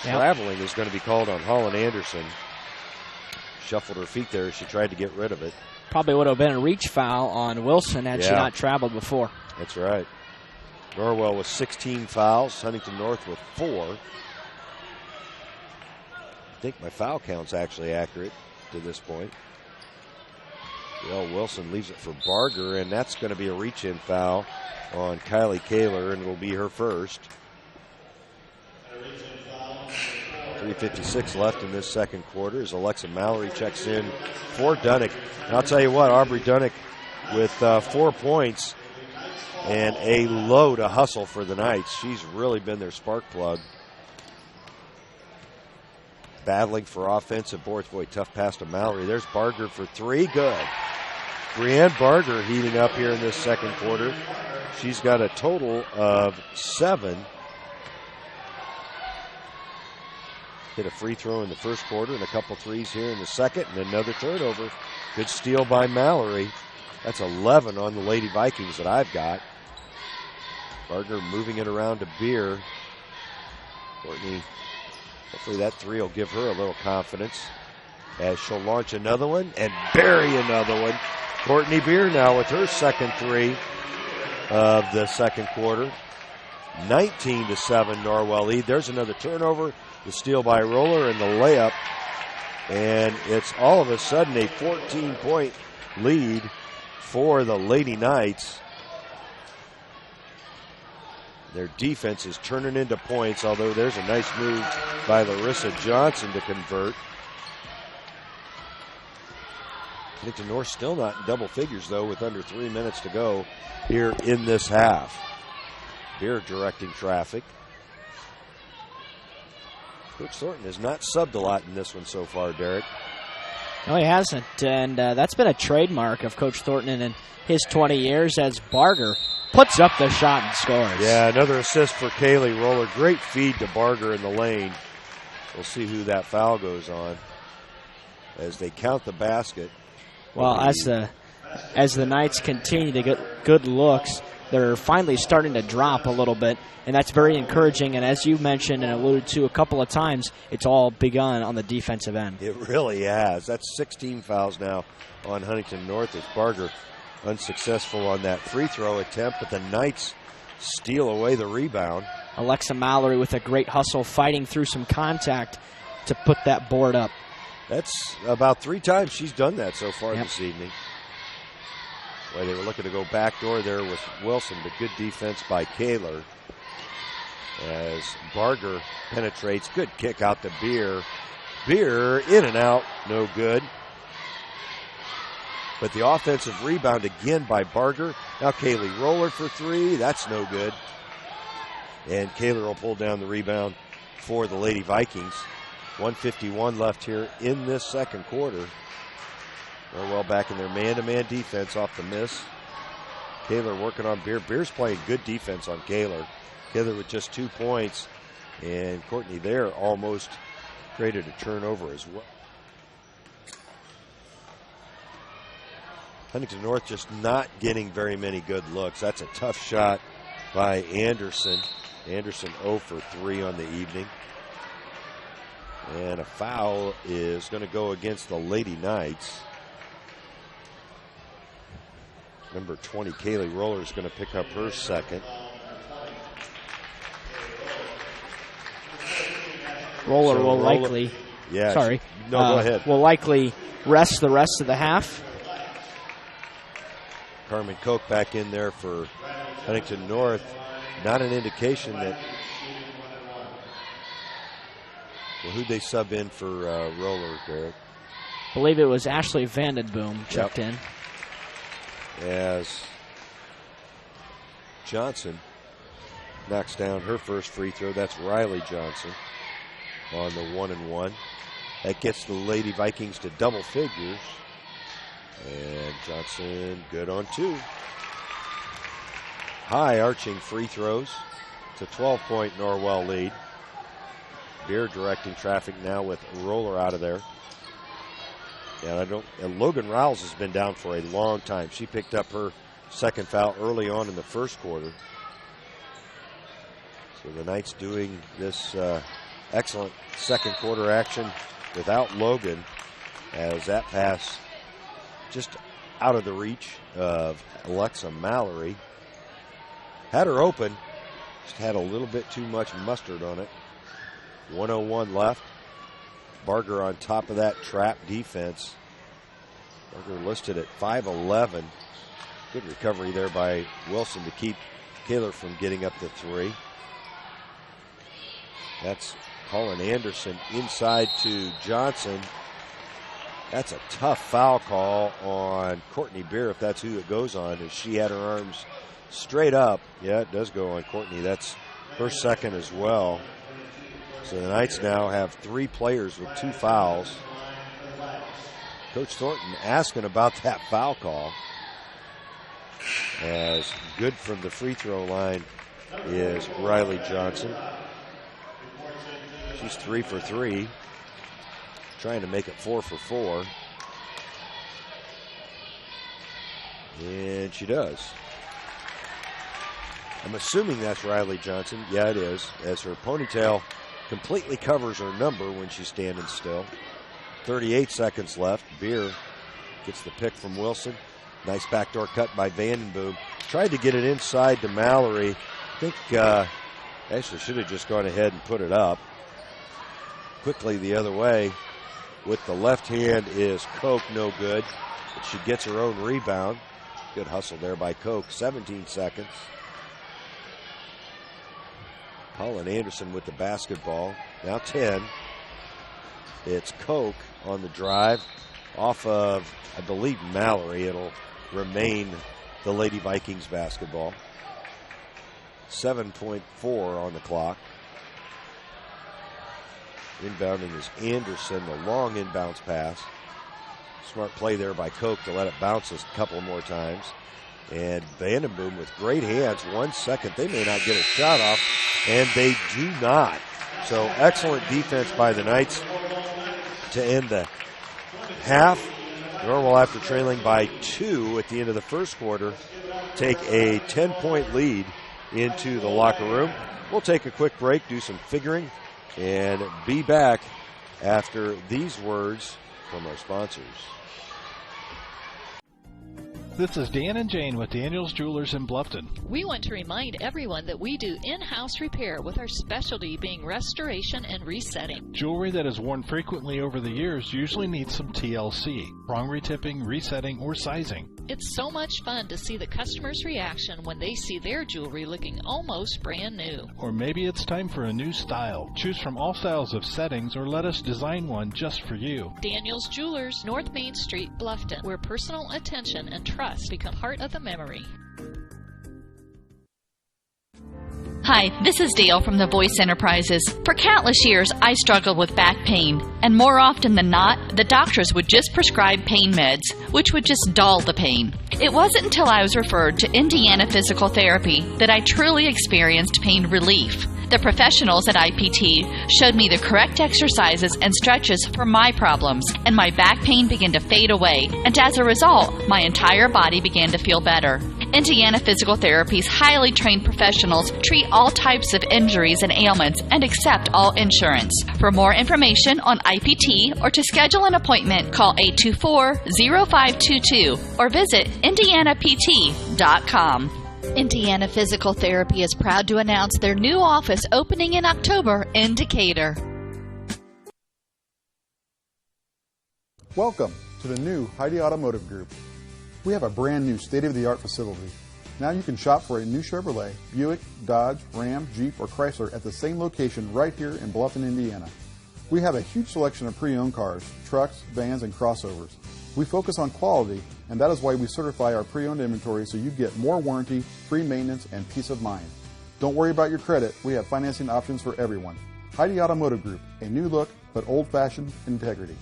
Traveling is going to be called on Holland Anderson. Shuffled her feet there as she tried to get rid of it. Probably would have been a reach foul on Wilson had she not traveled before. That's right. Norwell with 16 fouls. Huntington North with 4. I think my foul count's actually accurate to this point. Well, Wilson leaves it for Barger, and that's going to be a reach-in foul on Kylie Kaler, and it will be her first. 3:56 left in this second quarter as Alexa Mallory checks in for Dunnick. And I'll tell you what, Aubrey Dunnick with 4 points and a load of hustle for the Knights. She's really been their spark plug. Battling for offensive boards. Boy, tough pass to Mallory. There's Barger for 3. Good. Brianne Barger heating up here in this second quarter. She's got a total of 7. Hit a free throw in the first quarter and a couple threes here in the second, and another turnover. Good steal by Mallory. That's 11 on the Lady Vikings that I've got. Barger moving it around to Beer. Courtney, hopefully that three will give her a little confidence as she'll launch another one and bury another one. Courtney Beer now with her second three of the second quarter. 19-7 Norwell lead. There's another turnover. The steal by Roller and the layup. And it's all of a sudden a 14-point lead for the Lady Knights. Their defense is turning into points, although there's a nice move by Larissa Johnson to convert. Huntington North still not in double figures, though, with under 3 minutes to go here in this half. Beer directing traffic. Coach Thornton has not subbed a lot in this one so far, Derek. No, he hasn't, and that's been a trademark of Coach Thornton in his 20 years as Barger puts up the shot and scores. Yeah, another assist for Kaylee Roller. Great feed to Barger in the lane. We'll see who that foul goes on as they count the basket. Well, as the Knights continue to get good looks, they're finally starting to drop a little bit, and that's very encouraging. And as you mentioned and alluded to a couple of times, it's all begun on the defensive end. It really has. That's 16 fouls now on Huntington North as Barger unsuccessful on that free throw attempt, but the Knights steal away the rebound. Alexa Mallory with a great hustle, fighting through some contact to put that board up. That's about 3 times she's done that so far this evening. Well, they were looking to go backdoor there with Wilson, but good defense by Kaler as Barger penetrates. Good kick out to Beer. Beer in and out, no good. But the offensive rebound again by Barger. Now Kaylee Roller for 3. That's no good. And Kaler will pull down the rebound for the Lady Vikings. 1:51 left here in this second quarter. Norwell back in their man-to-man defense off the miss. Kaler working on Beer. Beer's playing good defense on Kaler. Kaler with just 2 points. And Courtney there almost created a turnover as well. Huntington North just not getting very many good looks. That's a tough shot by Anderson. Anderson 0 for 3 on the evening. And a foul is going to go against the Lady Knights. Number 20, Kaylee Roller, is going to pick up her second. Roller will likely. Yeah. Sorry. No, go ahead. Will likely rest the rest of the half. Carmen Koch back in there for Huntington North. Not an indication that. Well, who'd they sub in for Roller, Derek? I believe it was Ashley Vandenboom checked in. As Johnson knocks down her first free throw. That's Riley Johnson on the 1-and-1. That gets the Lady Vikings to double figures. And Johnson good on 2. High arching free throws. It's a 12-point Norwell lead. Beer directing traffic now with Roller out of there. And Logan Riles has been down for a long time. She picked up her second foul early on in the first quarter. So the Knights doing this excellent second quarter action without Logan, as that pass just out of the reach of Alexa Mallory. Had her open, just had a little bit too much mustard on it. 1:01 left. Barger on top of that trap defense. Barger listed at 5'11". Good recovery there by Wilson to keep Kaler from getting up the 3. That's Colin Anderson inside to Johnson. That's a tough foul call on Courtney Beer, if that's who it goes on, as she had her arms straight up. Yeah, it does go on Courtney. That's her second as well. So the Knights now have 3 players with 2 fouls. Coach Thornton asking about that foul call, as good from the free throw line is Riley Johnson. She's 3 for 3, trying to make it 4 for 4. And she does. I'm assuming that's Riley Johnson. Yeah, it is, as her ponytail completely covers her number when she's standing still. 38 seconds left. Beer gets the pick from Wilson. Nice backdoor cut by Vandenboom. Tried to get it inside to Mallory. I think actually should have just gone ahead and put it up. Quickly the other way with the left hand is Koch, no good. But she gets her own rebound. Good hustle there by Koch. 17 seconds. Colin Anderson with the basketball. Now 10. It's Koch on the drive off of, I believe, Mallory. It'll remain the Lady Vikings basketball. 7.4 on the clock. Inbounding is Anderson, the long inbounds pass. Smart play there by Koch to let it bounce a couple more times. And Vandenboom with great hands. 1 second. They may not get a shot off, and they do not. So excellent defense by the Knights to end the half. Norwell, after trailing by 2 at the end of the first quarter, take a 10-point lead into the locker room. We'll take a quick break, do some figuring, and be back after these words from our sponsors. This is Dan and Jane with Daniels Jewelers in Bluffton. We want to remind everyone that we do in-house repair, with our specialty being restoration and resetting. Jewelry that is worn frequently over the years usually needs some TLC, prong retipping, resetting, or sizing. It's so much fun to see the customer's reaction when they see their jewelry looking almost brand new. Or maybe it's time for a new style. Choose from all styles of settings or let us design one just for you. Daniels Jewelers, North Main Street, Bluffton, where personal attention and trust become part of the memory. Hi, this is Dale from the Voice Enterprises. For countless years, I struggled with back pain, and more often than not, the doctors would just prescribe pain meds, which would just dull the pain. It wasn't until I was referred to Indiana Physical Therapy that I truly experienced pain relief. The professionals at IPT showed me the correct exercises and stretches for my problems, and my back pain began to fade away, and as a result, my entire body began to feel better. Indiana Physical Therapy's highly trained professionals treat all types of injuries and ailments and accept all insurance. For more information on IPT or to schedule an appointment, call 824-0522 or visit indianapt.com. Indiana Physical Therapy is proud to announce their new office opening in October in Decatur. Welcome to the new Heidi Automotive Group. We have a brand new state-of-the-art facility. Now you can shop for a new Chevrolet, Buick, Dodge, Ram, Jeep, or Chrysler at the same location right here in Bluffton, Indiana. We have a huge selection of pre-owned cars, trucks, vans, and crossovers. We focus on quality, and that is why we certify our pre-owned inventory so you get more warranty, free maintenance, and peace of mind. Don't worry about your credit. We have financing options for everyone. Heidi Automotive Group, a new look but old-fashioned integrity.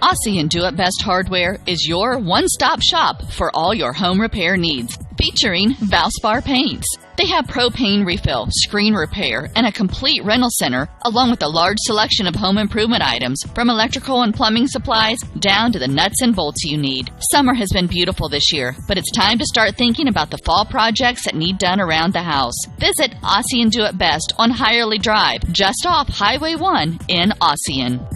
Aussie and Do It Best Hardware is your one-stop shop for all your home repair needs, featuring Valspar paints. They have propane refill, screen repair, and a complete rental center, along with a large selection of home improvement items, from electrical and plumbing supplies down to the nuts and bolts you need. Summer has been beautiful this year, but it's time to start thinking about the fall projects that need done around the house. Visit Aussie and Do It Best on Hirely Drive, just off Highway 1 in Ossian.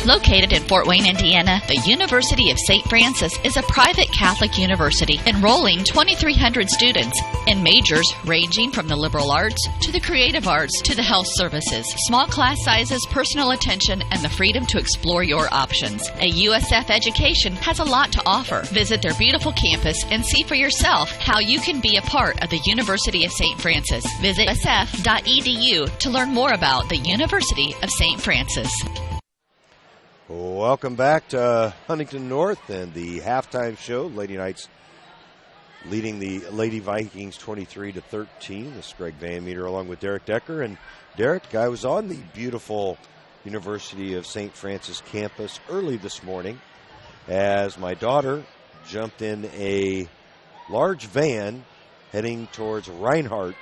Located in Fort Wayne, Indiana, the University of St. Francis is a private Catholic university enrolling 2,300 students in majors ranging from the liberal arts to the creative arts to the health services. Small class sizes, personal attention, and the freedom to explore your options. A USF education has a lot to offer. Visit their beautiful campus and see for yourself how you can be a part of the University of St. Francis. Visit usf.edu to learn more about the University of St. Francis. Welcome back to Huntington North and the halftime show. Lady Knights leading the Lady Vikings 23-13. This is Greg Van Meter along with Derek Decker. And Derek, I was on the beautiful University of St. Francis campus early this morning as my daughter jumped in a large van heading towards Reinhardt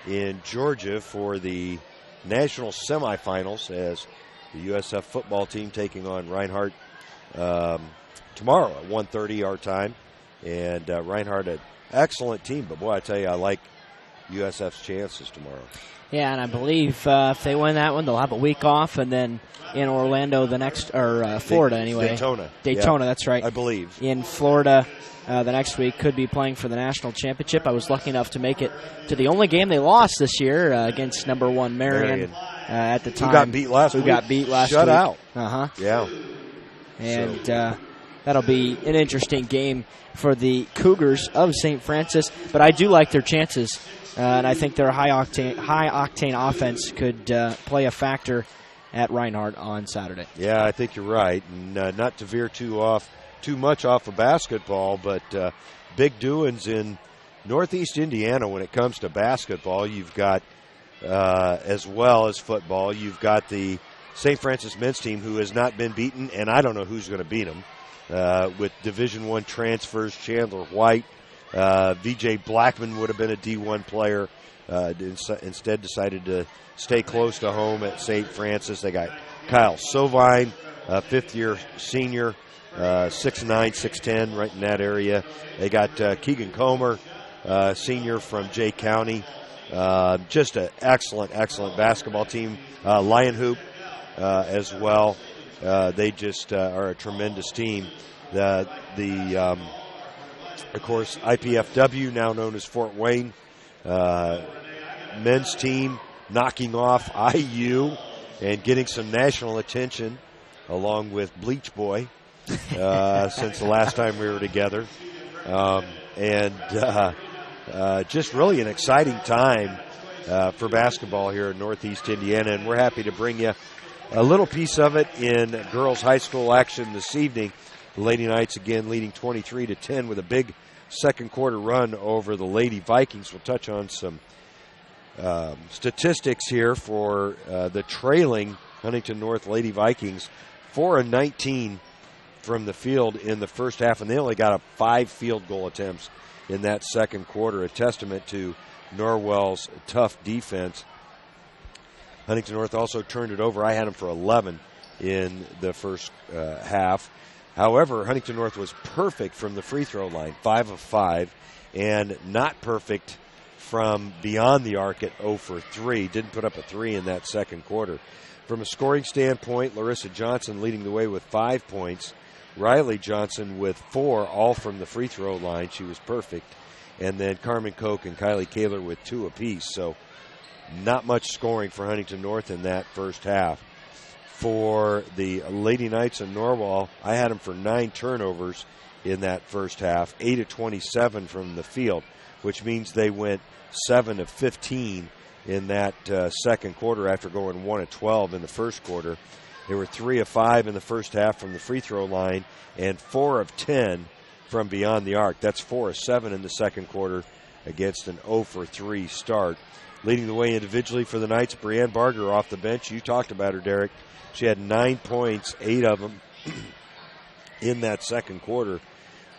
in Georgia for the national semifinals, as the USF football team taking on Reinhardt tomorrow at 1:30 our time. And Reinhardt, an excellent team, but boy, I tell you, I like USF's chances tomorrow. Yeah, and I believe if they win that one, they'll have a week off, and then in Orlando the next, or Florida anyway. Daytona, yeah, that's right. I believe. In Florida the next week, could be playing for the national championship. I was lucky enough to make it to the only game they lost this year against number 1 Marion. At the time. Who got beat last week. Shut week. out. Uh-huh. Yeah. And that'll be an interesting game for the Cougars of St. Francis. But I do like their chances, and I think their high-octane offense could play a factor at Reinhardt on Saturday. Yeah, I think you're right. And not to veer too much off of basketball, but big doings in Northeast Indiana when it comes to basketball. You've got, as well as football, you've got the St. Francis men's team who has not been beaten, and I don't know who's going to beat them. With Division I transfers, Chandler White, V.J. Blackman would have been a D1 player, instead decided to stay close to home at St. Francis. They got Kyle Sovine, fifth-year senior, 6'9", 6'10", right in that area. They got Keegan Comer, senior from Jay County. Just an excellent basketball team. Lion Hoop as well. They just are a tremendous team. Of course, IPFW, now known as Fort Wayne, men's team knocking off IU and getting some national attention, along with Bleach Boy, since the last time we were together. Just really an exciting time for basketball here in Northeast Indiana, and we're happy to bring you a little piece of it in girls high school action this evening. The Lady Knights again leading 23-10 with a big second quarter run over the Lady Vikings. We'll touch on some statistics here for the trailing Huntington North Lady Vikings. 4-19 from the field in the first half, and they only got 5 field goal attempts in that second quarter, a testament to Norwell's tough defense. Huntington North also turned it over. I had them for 11 in the first half. However, Huntington North was perfect from the free throw line, 5 of 5, and not perfect from beyond the arc at 0 for 3. Didn't put up a 3 in that second quarter. From a scoring standpoint, Larissa Johnson leading the way with 5 points. Riley Johnson with 4, all from the free throw line. She was perfect. And then Carmen Koch and Kylie Kaler with 2 apiece. So not much scoring for Huntington North in that first half. For the Lady Knights of Norwell, I had them for 9 turnovers in that first half, 8 of 27 from the field, which means they went 7 of 15 in that second quarter after going 1 of 12 in the first quarter. They were 3 of 5 in the first half from the free throw line and 4 of 10 from beyond the arc. That's 4 of 7 in the second quarter against an 0 for 3 start. Leading the way individually for the Knights, Brianne Barger off the bench. You talked about her, Derek. She had 9 points, 8 of them in that second quarter.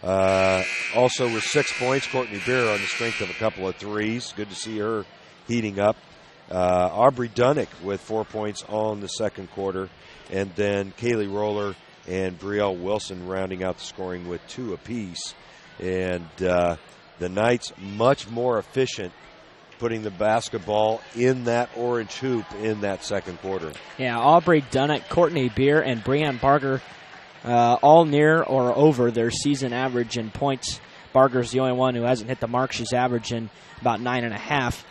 Also with 6 points, Courtney Beer on the strength of a couple of threes. Good to see her heating up. Aubrey Dunnick with 4 points all in the second quarter. And then Kaylee Roller and Brielle Wilson rounding out the scoring with 2 apiece. And the Knights much more efficient putting the basketball in that orange hoop in that second quarter. Yeah, Aubrey Dunnick, Courtney Beer, and Brianne Barger all near or over their season average in points. Barger's the only one who hasn't hit the mark. She's averaging about 9.5.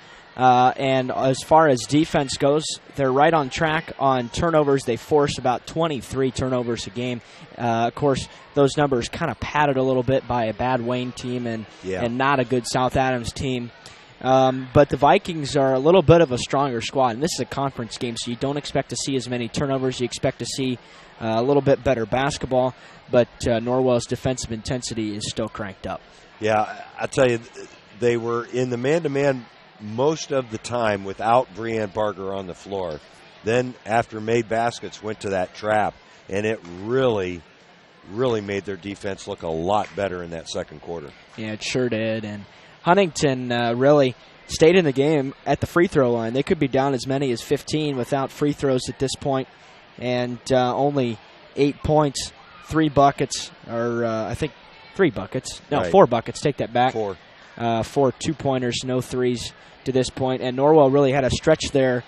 And as far as defense goes, they're right on track on turnovers. They force about 23 turnovers a game. Of course, those numbers kind of padded a little bit by a bad Wayne team and not a good South Adams team. But the Vikings are a little bit of a stronger squad, and this is a conference game, so you don't expect to see as many turnovers. You expect to see a little bit better basketball, but Norwell's defensive intensity is still cranked up. Yeah, I tell you, they were in the man-to-man most of the time without Breanne Barger on the floor. Then after made baskets went to that trap, and it really made their defense look a lot better in that second quarter. Yeah, it sure did. And Huntington really stayed in the game at the free throw line. They could be down as many as 15 without free throws at this point, and only 8 points, 3 buckets, or I think 3 buckets. No, right. 4 buckets. Take that back. 4 2-pointers, no threes to this point. And Norwell really had a stretch there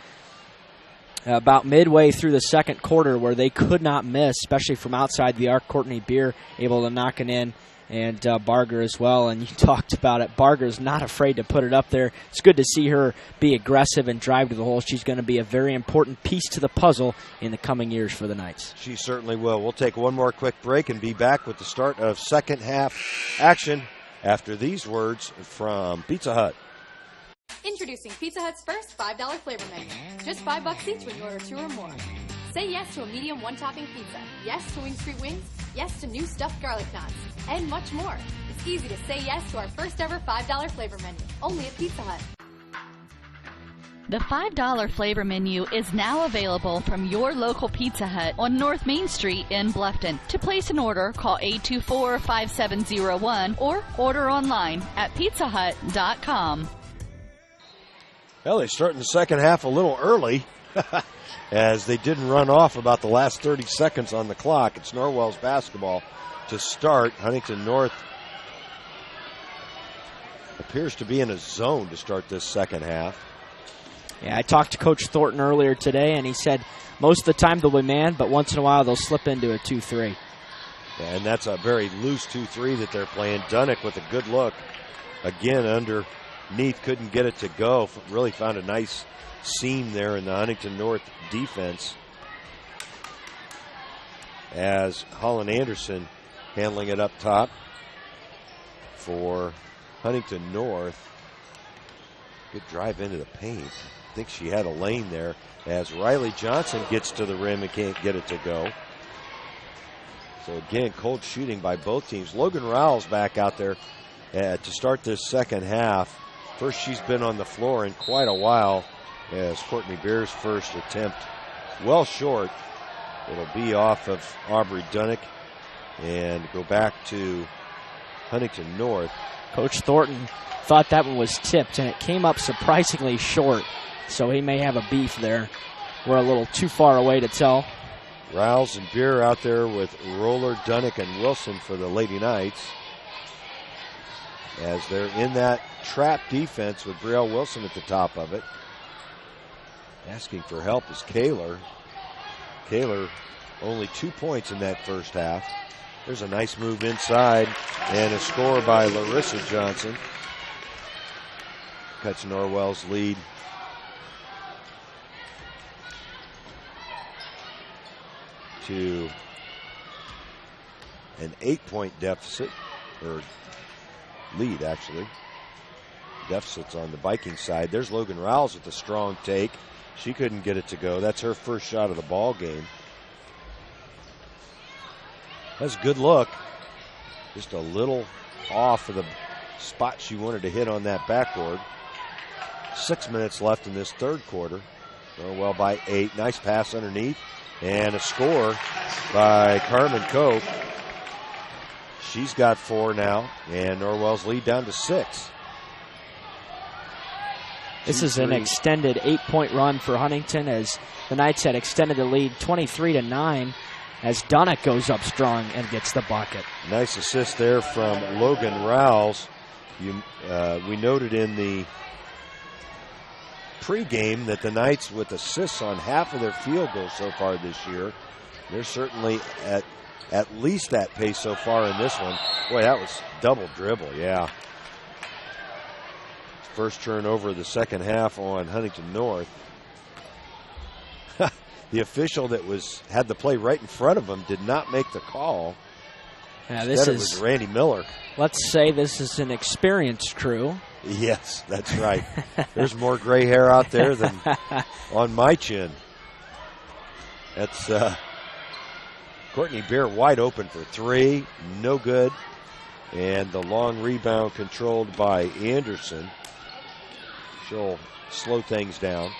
about midway through the second quarter where they could not miss, especially from outside the arc. Courtney Beer able to knock it in, and Barger as well. And you talked about it. Barger's not afraid to put it up there. It's good to see her be aggressive and drive to the hole. She's going to be a very important piece to the puzzle in the coming years for the Knights. She certainly will. We'll take one more quick break and be back with the start of second half action after these words from Pizza Hut. Introducing Pizza Hut's first $5 flavor menu. Just $5 each when you order 2 or more. Say yes to a medium one-topping pizza. Yes to Wing Street Wings. Yes to new stuffed garlic knots. And much more. It's easy to say yes to our first ever $5 flavor menu. Only at Pizza Hut. The $5 flavor menu is now available from your local Pizza Hut on North Main Street in Bluffton. To place an order, call 824-5701 or order online at pizzahut.com. Well, they're starting the second half a little early as they didn't run off about the last 30 seconds on the clock. It's Norwell's basketball to start. Huntington North appears to be in a zone to start this second half. Yeah, I talked to Coach Thornton earlier today, and he said most of the time they'll be man, but once in a while they'll slip into a 2-3. Yeah, and that's a very loose 2-3 that they're playing. Dunnick with a good look. Again, underneath, couldn't get it to go. Really found a nice seam there in the Huntington North defense. As Holland Anderson handling it up top for Huntington North. Good drive into the paint. I think she had a lane there as Riley Johnson gets to the rim and can't get it to go. So again, cold shooting by both teams. Logan Rowell's back out there to start this second half. First she's been on the floor in quite a while as Courtney Beer's first attempt well short. It'll be off of Aubrey Dunnick and go back to Huntington North. Coach Thornton thought that one was tipped, and it came up surprisingly short, so he may have a beef there. We're a little too far away to tell. Rouse and Beer out there with Roller, Dunnick, and Wilson for the Lady Knights as they're in that trap defense with Brielle Wilson at the top of it. Asking for help is Kaler. Kaler only 2 points in that first half. There's a nice move inside and a score by Larissa Johnson. Cuts Norwell's lead to an 8-point deficit, or lead actually. Deficit's on the Viking side. There's Logan Rouse with a strong take. She couldn't get it to go. That's her first shot of the ball game. That's a good look. Just a little off of the spot she wanted to hit on that backboard. 6 minutes left in this third quarter. Norwell by 8. Nice pass underneath. And a score by Carmen Koch. She's got 4 now. And Norwell's lead down to 6. This is an extended 8-point run for Huntington as the Knights had extended the lead 23-9 as Dunnick goes up strong and gets the bucket. Nice assist there from Logan Rouse. We noted in the pregame that the Knights, with assists on half of their field goals so far this year, they're certainly at least that pace so far in this one. Boy, that was double dribble, yeah. First turnover of the second half on Huntington North. The official that had the play right in front of him did not make the call. Yeah, Instead, it was Randy Miller. let's say this is an experienced crew. Yes, that's right. There's more gray hair out there than on my chin. That's Courtney Beer wide open for three. No good. And the long rebound controlled by Anderson. She'll slow things down.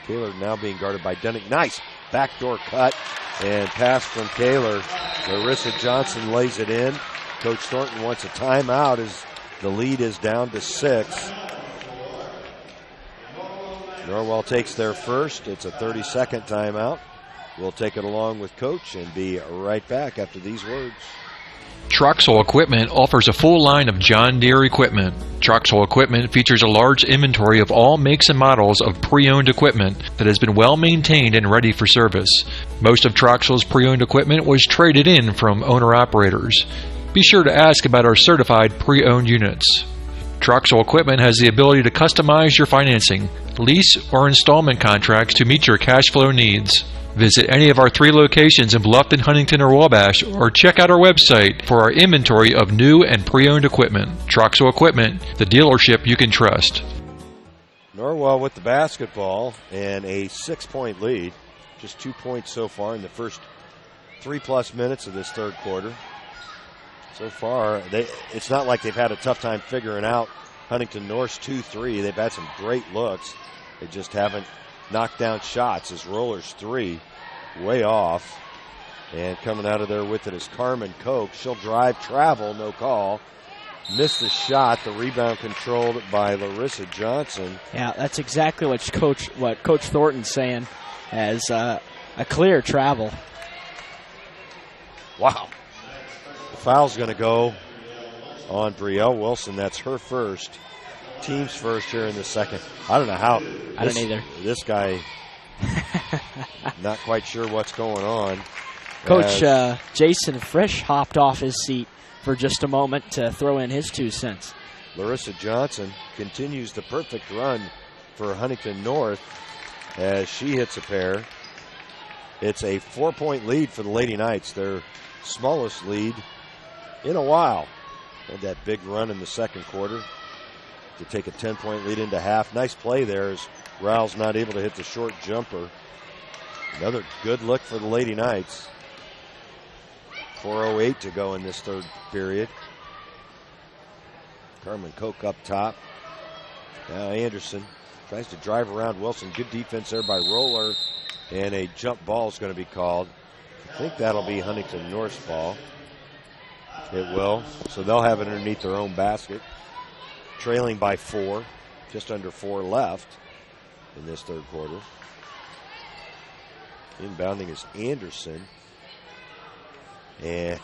Kaler now being guarded by Dunnick. Nice backdoor cut and pass from Kaler. Larissa Johnson lays it in. Coach Thornton wants a timeout as the lead is down to 6. Norwell takes their first. It's a 30-second timeout. We'll take it along with Coach and be right back after these words. Troxel Equipment offers a full line of John Deere equipment. Troxel Equipment features a large inventory of all makes and models of pre-owned equipment that has been well maintained and ready for service. Most of Troxel's pre-owned equipment was traded in from owner-operators. Be sure to ask about our certified pre-owned units. Troxel Equipment has the ability to customize your financing, lease, or installment contracts to meet your cash flow needs. Visit any of our 3 locations in Bluffton, Huntington, or Wabash, or check out our website for our inventory of new and pre-owned equipment. Troxel Equipment, the dealership you can trust. Norwell with the basketball and a 6-point lead. Just 2 points so far in the first 3+ minutes of this third quarter. So far, it's not like they've had a tough time figuring out Huntington North's 2-3. They've had some great looks. They just haven't knocked down shots as Roller's 3 way off. And coming out of there with it is Carmen Koch. She'll drive, travel, no call. Missed the shot. The rebound controlled by Larissa Johnson. Yeah, that's exactly what Coach Thornton's saying as a clear travel. Wow. The foul's going to go on Brielle Wilson. That's her first. Team's first here in the second. I don't know how. I don't either. This guy, not quite sure what's going on. Coach Jason Frisch hopped off his seat for just a moment to throw in his 2 cents. Larissa Johnson continues the perfect run for Huntington North as she hits a pair. It's a 4-point lead for the Lady Knights, their smallest lead in a while. Had that big run in the second quarter to take a 10-point lead into half. Nice play there as Rowell's not able to hit the short jumper. Another good look for the Lady Knights. 4:08 to go in this third period. Carmen Koch up top. Now Anderson tries to drive around Wilson. Good defense there by Roller. And a jump ball is going to be called. I think that'll be Huntington North's ball. It will. So they'll have it underneath their own basket. Trailing by 4. Just under 4 left in this third quarter. Inbounding is Anderson. And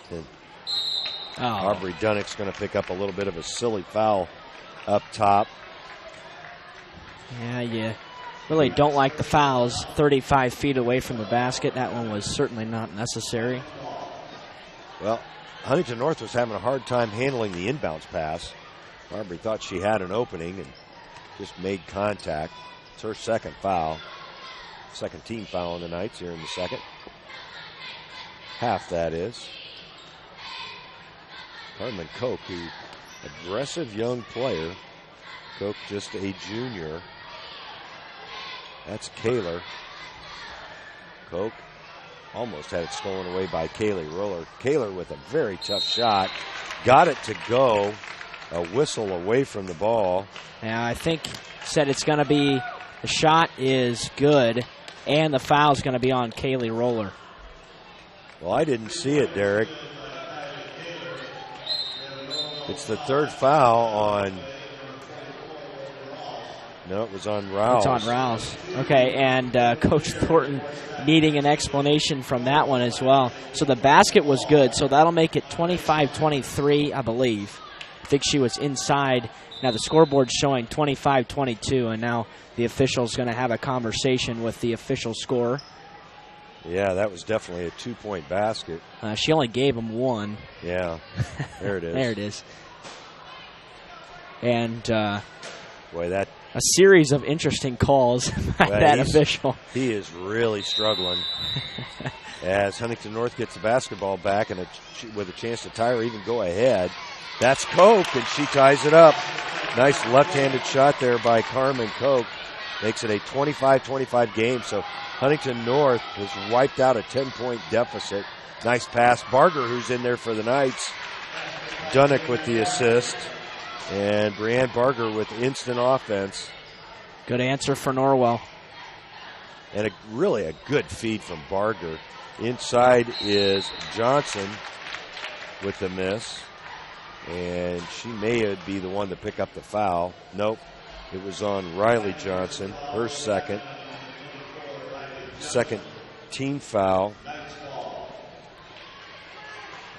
Aubrey Dunnick's going to pick up a little bit of a silly foul up top. Yeah, you really don't like the fouls 35 feet away from the basket. That one was certainly not necessary. Well, Huntington North was having a hard time handling the inbounds pass. Aubrey thought she had an opening and just made contact. It's her second foul. Second team foul on the Knights here in the second. Half, that is. Carmen Koch, who aggressive young player. Koch just a junior. That's Kaler. Koch almost had it stolen away by Kaylee Roller. Kaler with a very tough shot. Got it to go. A whistle away from the ball. Yeah, I think said it's going to be, the shot is good, and the foul's going to be on Kaylee Roller. Well, I didn't see it, Derek. It's the third foul on... No, it was on Rouse. It's on Rouse. Okay, and Coach Thornton needing an explanation from that one as well. So the basket was good, so that'll make it 25-23, I believe. I think she was inside. Now the scoreboard's showing 25-22, and now the official's going to have a conversation with the official scorer. Yeah, that was definitely a 2-point basket. She only gave him 1. Yeah, there it is. There it is. And boy, that a series of interesting calls by that official. He is really struggling. as Huntington North gets the basketball back and with a chance to tie or even go ahead. That's Koch, and she ties it up. Nice left-handed shot there by Carmen Koch. Makes it a 25-25 game, so Huntington North has wiped out a 10-point deficit. Nice pass. Barger, who's in there for the Knights. Dunnick with the assist. And Brianne Barger with instant offense. Good answer for Norwell. And really a good feed from Barger. Inside is Johnson with the miss. And she may be the one to pick up the foul. Nope. It was on Riley Johnson, her second team foul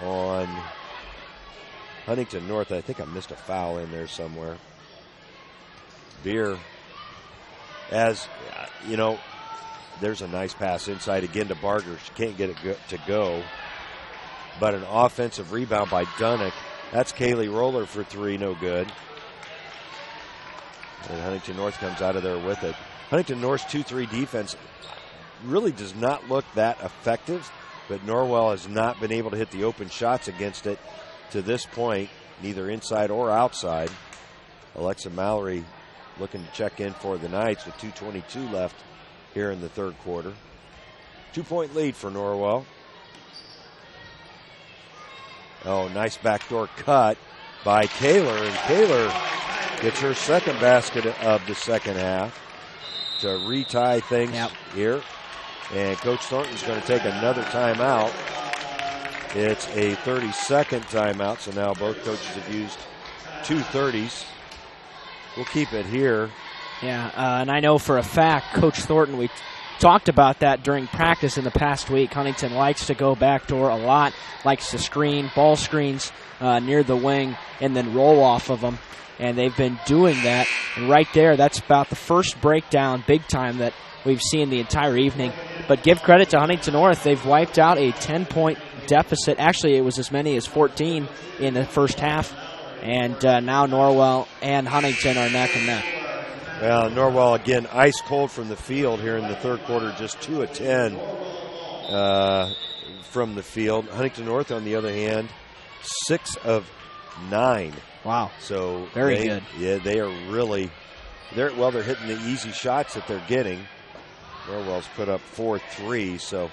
on Huntington North. I think I missed a foul in there somewhere. Beer, as you know, there's a nice pass inside again to Barger. She can't get it to go. But an offensive rebound by Dunnick. That's Kaylee Roller for three, no good. And Huntington North comes out of there with it. Huntington North's 2-3 defense really does not look that effective, but Norwell has not been able to hit the open shots against it to this point, neither inside or outside. Alexa Mallory looking to check in for the Knights with 2:22 left here in the third quarter. 2-point lead for Norwell. Oh, nice backdoor cut by Kaler, and Kaler gets her second basket of the second half to retie things here. And Coach Thornton's going to take another timeout. It's a 30-second timeout, so now both coaches have used 2 30s. We'll keep it here. Yeah, and I know for a fact, Coach Thornton, we talked about that during practice in the past week. Huntington likes to go backdoor a lot, likes to screen, ball screens near the wing, and then roll off of them. And they've been doing that. And right there, that's about the first breakdown big time that we've seen the entire evening. But give credit to Huntington North. They've wiped out a 10-point deficit. Actually, it was as many as 14 in the first half. And now Norwell and Huntington are neck and neck. Well, Norwell, again, ice cold from the field here in the third quarter, just 2 of 10 from the field. Huntington North, on the other hand, 6 of 9. Wow. So very good. Yeah, they are really, they're hitting the easy shots that they're getting. Norwell's put up 4 threes, so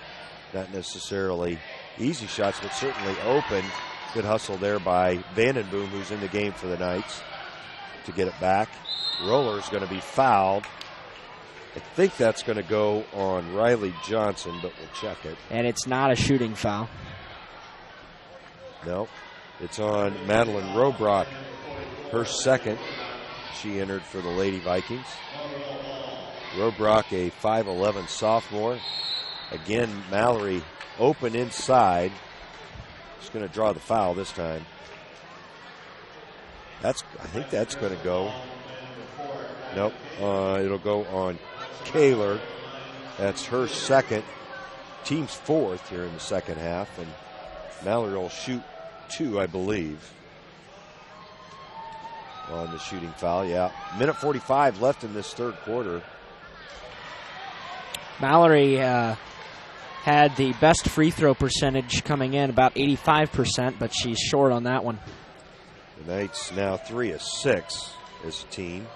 not necessarily easy shots, but certainly open. Good hustle there by Vandenboom, who's in the game for the Knights, to get it back. Roller's going to be fouled. I think that's going to go on Riley Johnson, but we'll check it. And it's not a shooting foul. No, it's on Madeline Robrock, her second. She entered for the Lady Vikings. Robrock, a 5'11 sophomore. Again, Mallory open inside. She's going to draw the foul this time. I think that's going to go. Nope. It'll go on Kaler. That's her second. Team's fourth here in the second half. And Mallory will shoot 2, I believe, on the shooting foul. Yeah. Minute 45 left in this third quarter. Mallory had the best free throw percentage coming in, about 85%, but she's short on that one. The Knights now 3 of 6 as a team.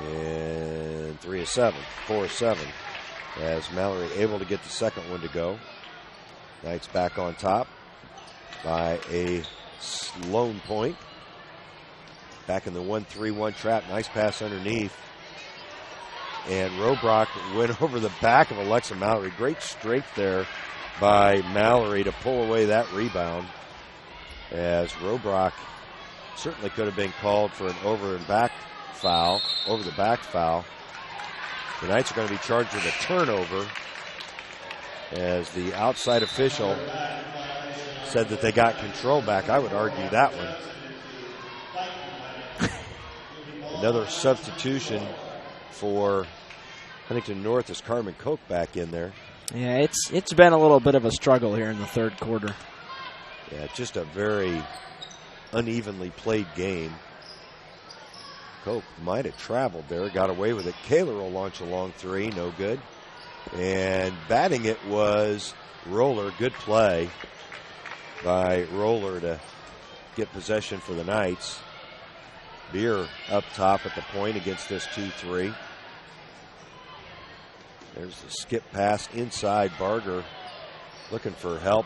And 3 of 7, 4 of 7, as Mallory able to get the second one to go. Knights back on top by a lone point. Back in the 1-3-1 trap. Nice pass underneath. And Robrock went over the back of Alexa Mallory. Great strength there by Mallory to pull away that rebound, as Robrock certainly could have been called for an over the back foul. The Knights are going to be charged with a turnover, as the outside official said that they got control back. I would argue that one. Another substitution for Huntington North is Carmen Koch back in there. Yeah, it's been a little bit of a struggle here in the third quarter. Yeah, just a very unevenly played game. Koch might have traveled there, got away with it. Kaler will launch a long 3, no good. And batting it was Roller. Good play by Roller to get possession for the Knights. Beer up top at the point against this 2-3. There's the skip pass inside. Barger looking for help.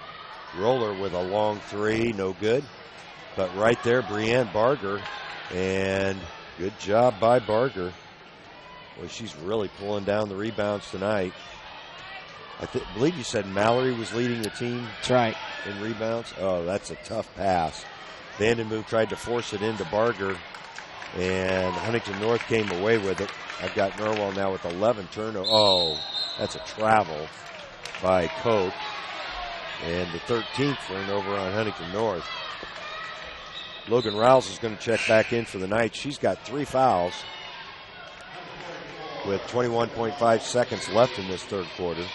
Roller with a long three, no good. But right there, Brianne Barger, and good job by Barger. Well, she's really pulling down the rebounds tonight. I believe you said Mallory was leading the team. That's right. In rebounds. Oh, that's a tough pass. Vandenboom tried to force it into Barger, and Huntington North came away with it. I've got Norwell now with 11 turnovers. Oh, that's a travel by Koch. And the 13th turnover on Huntington North. Logan Rouse is going to check back in for the Knights. She's got 3 fouls with 21.5 seconds left in this third quarter.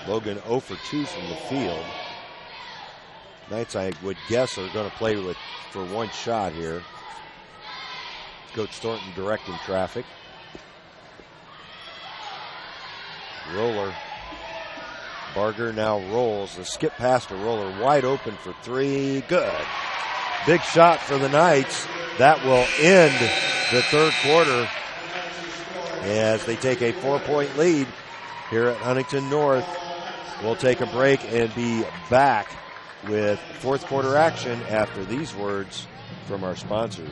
Logan 0 for 2 from the field. Knights, I would guess, are going to play for one shot here. Coach Thornton directing traffic. Roller. Barger now rolls. The skip pass to Roller, wide open for 3. Good. Big shot for the Knights. That will end the third quarter as they take a 4-point lead here at Huntington North. We'll take a break and be back with fourth quarter action after these words from our sponsors.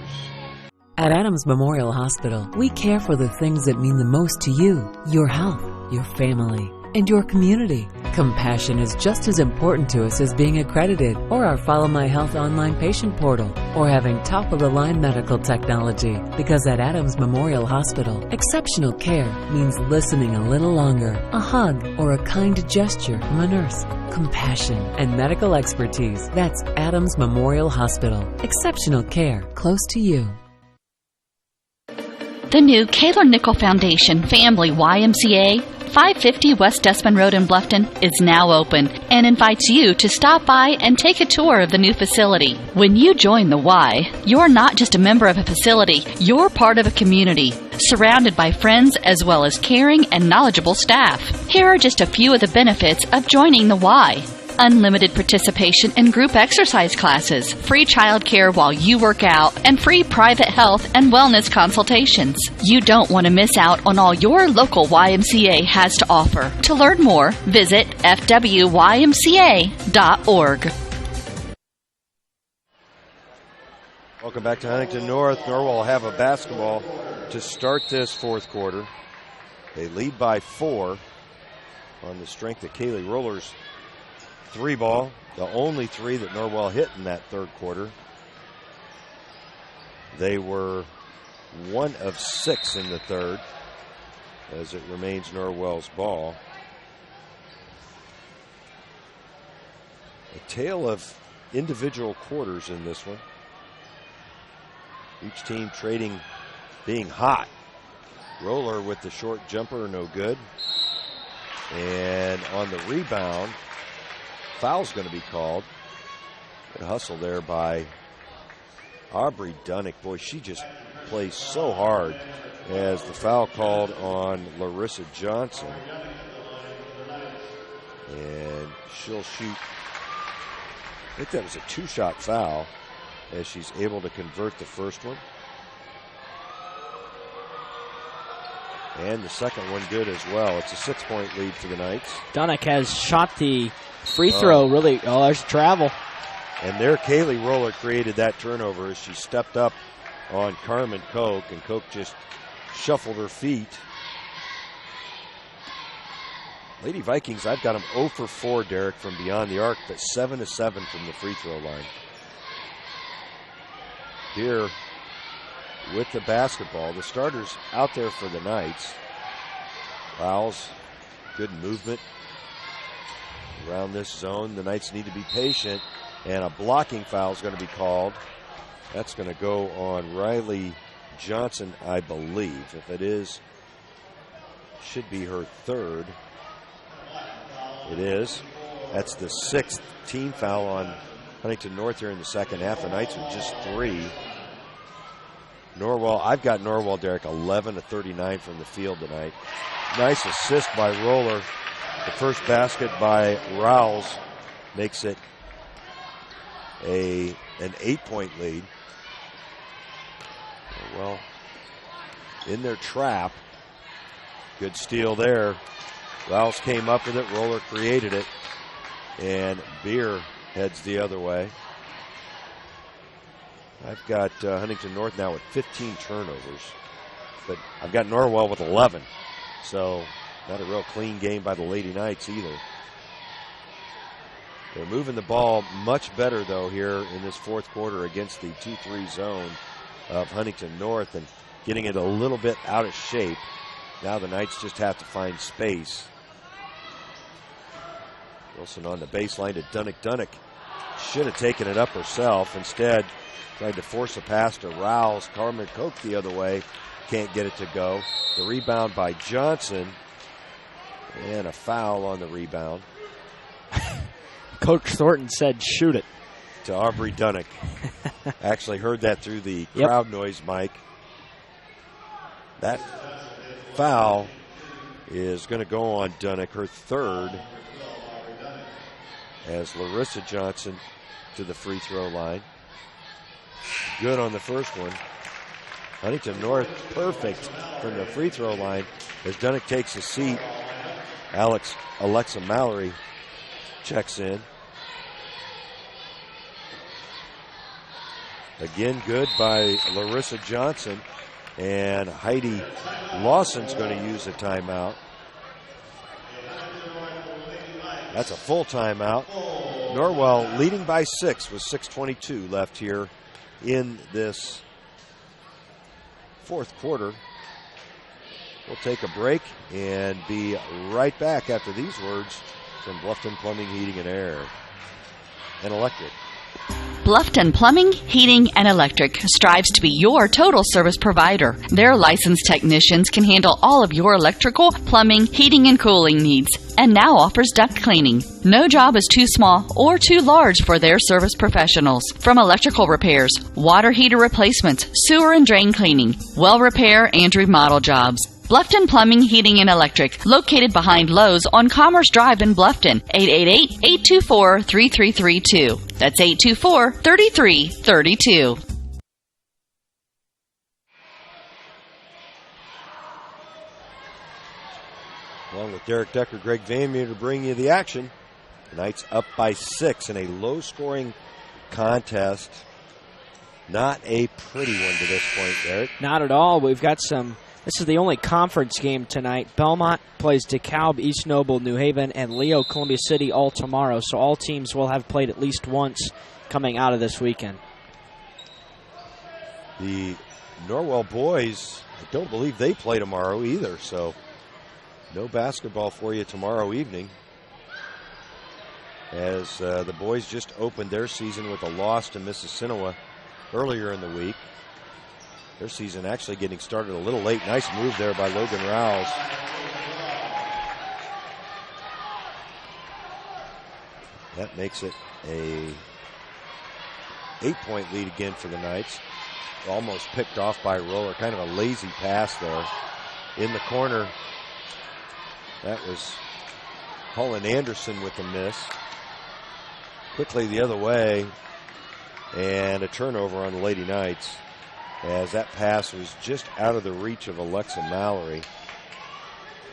At Adams Memorial Hospital, we care for the things that mean the most to you, your health, your family, and your community. Compassion is just as important to us as being accredited, or our Follow My Health online patient portal, or having top-of-the-line medical technology. Because at Adams Memorial Hospital, exceptional care means listening a little longer, a hug, or a kind gesture from a nurse. Compassion and medical expertise. That's Adams Memorial Hospital. Exceptional care close to you. The new Kaler Nickel Foundation Family YMCA, 550 West Dustman Road in Bluffton, is now open and invites you to stop by and take a tour of the new facility. When you join the Y, you're not just a member of a facility, you're part of a community, surrounded by friends as well as caring and knowledgeable staff. Here are just a few of the benefits of joining the Y. Unlimited participation in group exercise classes, free childcare while you work out, and free private health and wellness consultations. You don't want to miss out on all your local YMCA has to offer. To learn more, visit fwymca.org. Welcome back to Huntington North. Norwell will have a basketball to start this fourth quarter. They lead by 4 on the strength of Kaylee Roller's 3 ball, the only 3 that Norwell hit in that third quarter. They were 1 of 6 in the third, as it remains Norwell's ball. A tale of individual quarters in this one. Each team trading, being hot. Roller with the short jumper, no good. And on the rebound, foul's going to be called. Good hustle there by Aubrey Dunnick. Boy, she just plays so hard as the foul called on Larissa Johnson. And she'll shoot, I think that was a 2-shot foul, as she's able to convert the first one. And the second one good as well. It's a 6-point lead for the Knights. Dunnick has shot the free throw really. Oh, there's travel. And there, Kaylee Roller created that turnover as she stepped up on Carmen Koch, and Koch just shuffled her feet. Lady Vikings, I've got them 0 for 4, Derek, from beyond the arc, but 7 of 7 from the free throw line. Here with the basketball, the starters out there for the Knights. Fouls, good movement around this zone. The Knights need to be patient, and a blocking foul is going to be called. That's going to go on Riley Johnson, I believe. If it is, should be her third. It is. That's the 6th team foul on Huntington North here in the second half. The Knights with just 3. Norwell, I've got Norwell, Derek, 11 of 39 from the field tonight. Nice assist by Roller. The first basket by Rouse makes it an 8-point lead. Well, in their trap. Good steal there. Rouse came up with it. Roller created it. And Beer heads the other way. I've got Huntington North now with 15 turnovers. But I've got Norwell with 11. So not a real clean game by the Lady Knights either. They're moving the ball much better, though, here in this fourth quarter against the 2-3 zone of Huntington North and getting it a little bit out of shape. Now the Knights just have to find space. Wilson on the baseline to Dunnick. Dunnick should have taken it up herself. Instead, tried to force a pass to Rouse. Carmen Koch the other way. Can't get it to go. The rebound by Johnson. And a foul on the rebound. Coach Thornton said, shoot it. To Aubrey Dunnick. Actually heard that through the crowd noise mic. That foul is going to go on Dunnick, her third, as Larissa Johnson to the free throw line. Good on the first one. Huntington North perfect from the free throw line as Dunnick takes a seat. Alexa Mallory checks in. Again, good by Larissa Johnson. And Heidi Lawson's going to use a timeout. That's a full timeout. Norwell leading by 6 with 6:22 left here in this fourth quarter. We'll take a break and be right back after these words from Bluffton Plumbing, Heating, and Air and Electric. Bluffton Plumbing, Heating, and Electric strives to be your total service provider. Their licensed technicians can handle all of your electrical, plumbing, heating, and cooling needs, and now offers duct cleaning. No job is too small or too large for their service professionals. From electrical repairs, water heater replacements, sewer and drain cleaning, well repair, and remodel jobs. Bluffton Plumbing, Heating, and Electric, located behind Lowe's on Commerce Drive in Bluffton, 888-824-3332. That's 824-3332. Along with Derek Decker, Greg Van Meer to bring you the action. The Knights up by 6 in a low-scoring contest. Not a pretty one to this point, Derek. Not at all. We've got some... This is the only conference game tonight. Belmont plays DeKalb, East Noble, New Haven, and Leo, Columbia City all tomorrow. So all teams will have played at least once coming out of this weekend. The Norwell boys, I don't believe they play tomorrow either. So no basketball for you tomorrow evening. As the boys just opened their season with a loss to Mississinawa earlier in the week. Their season actually getting started a little late. Nice move there by Logan Rouse. That makes it a 8-point lead again for the Knights. Almost picked off by Roller. Kind of a lazy pass there. In the corner. That was Holland Anderson with the miss. Quickly the other way. And a turnover on the Lady Knights, as that pass was just out of the reach of Alexa Mallory.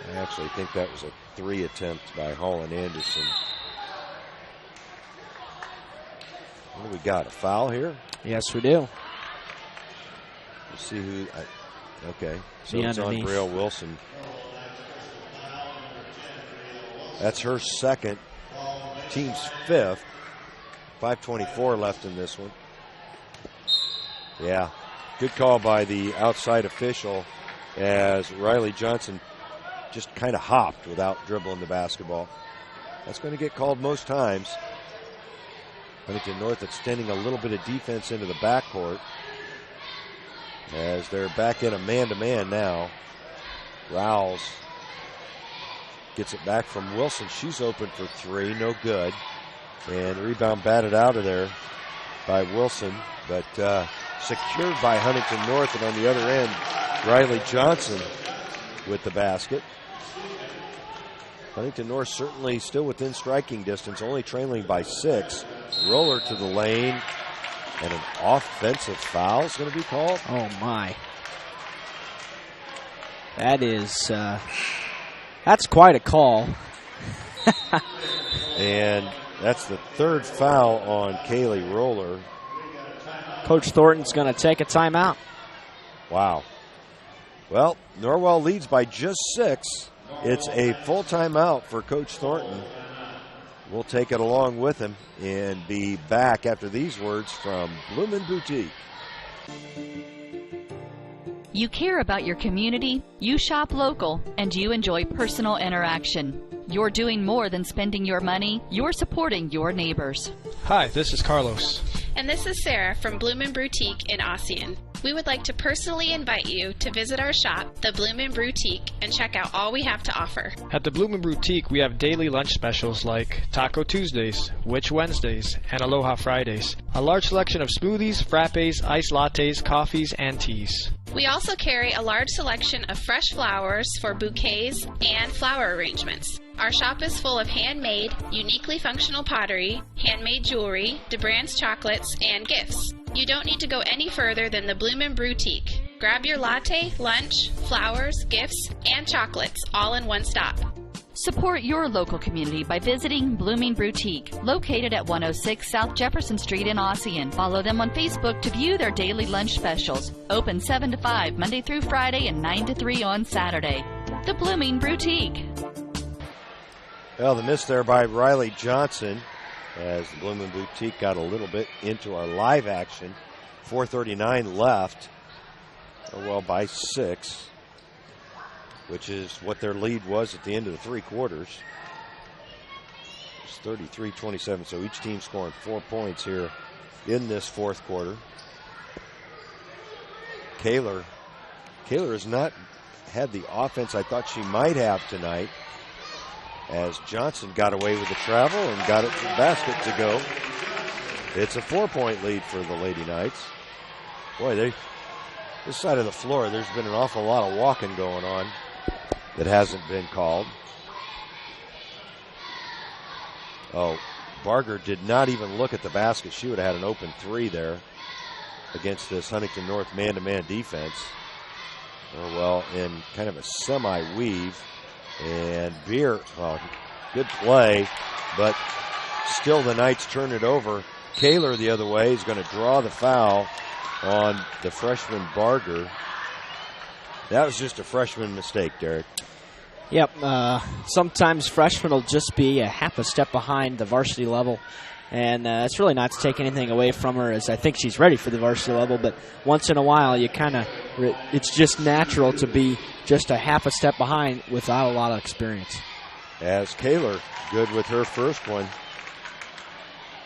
I actually think that was a 3 attempt by Holland Anderson. What do we got? A foul here? Yes, we do. Let's see who. Okay, so it's on Braille Wilson. That's her second, team's 5th. 5:24 left in this one. Yeah. Good call by the outside official as Riley Johnson just kind of hopped without dribbling the basketball. That's going to get called most times. Huntington North extending a little bit of defense into the backcourt as they're back in a man-to-man now. Rouse gets it back from Wilson. She's open for 3, no good. And rebound batted out of there by Wilson, but secured by Huntington North, and on the other end, Riley Johnson with the basket. Huntington North certainly still within striking distance, only trailing by 6. Roller to the lane, and an offensive foul is going to be called. Oh, my. That is, that's quite a call. And that's the 3rd foul on Kaylee Roller. Coach Thornton's going to take a timeout. Wow. Well, Norwell leads by just 6. It's a full timeout for Coach Thornton. We'll take it along with him and be back after these words from Bloomin' Boutique. You care about your community, you shop local, and you enjoy personal interaction. You're doing more than spending your money, you're supporting your neighbors. Hi, this is Carlos. And this is Sarah from Bloomin' Boutique in Ossian. We would like to personally invite you to visit our shop, the Bloomin' Boutique, and check out all we have to offer. At the Bloomin' Boutique, we have daily lunch specials like Taco Tuesdays, Witch Wednesdays, and Aloha Fridays. A large selection of smoothies, frappes, iced lattes, coffees, and teas. We also carry a large selection of fresh flowers for bouquets and flower arrangements. Our shop is full of handmade, uniquely functional pottery, handmade jewelry, DeBrand's chocolates, and gifts. You don't need to go any further than the Bloomin' Boutique. Grab your latte, lunch, flowers, gifts, and chocolates all in one stop. Support your local community by visiting Bloomin' Boutique, located at 106 South Jefferson Street in Ossian. Follow them on Facebook to view their daily lunch specials. Open 7 to 5 Monday through Friday and 9 to 3 on Saturday. The Bloomin' Boutique. Well, the miss there by Riley Johnson as the Bloomin' Boutique got a little bit into our live action. 4:39 left. Norwell by 6, which is what their lead was at the end of the 3 quarters. It's 33-27, so each team scoring 4 points here in this 4th quarter. Kaler has not had the offense I thought she might have tonight, as Johnson got away with the travel and got it to the basket to go. It's a 4-point lead for the Lady Knights. Boy, this side of the floor, there's been an awful lot of walking going on that hasn't been called. Oh, Barger did not even look at the basket. She would have had an open 3 there against this Huntington North man-to-man defense. Norwell in kind of a semi-weave. And Beer, well, good play, but still the Knights turn it over. Kaler the other way is going to draw the foul on the freshman Barger. That was just a freshman mistake, Derek. Yep. Sometimes freshmen will just be a half a step behind the varsity level. And it's really not to take anything away from her, as I think she's ready for the varsity level. But once in a while, it's just natural to be just a half a step behind without a lot of experience. As Kaler, good with her first one.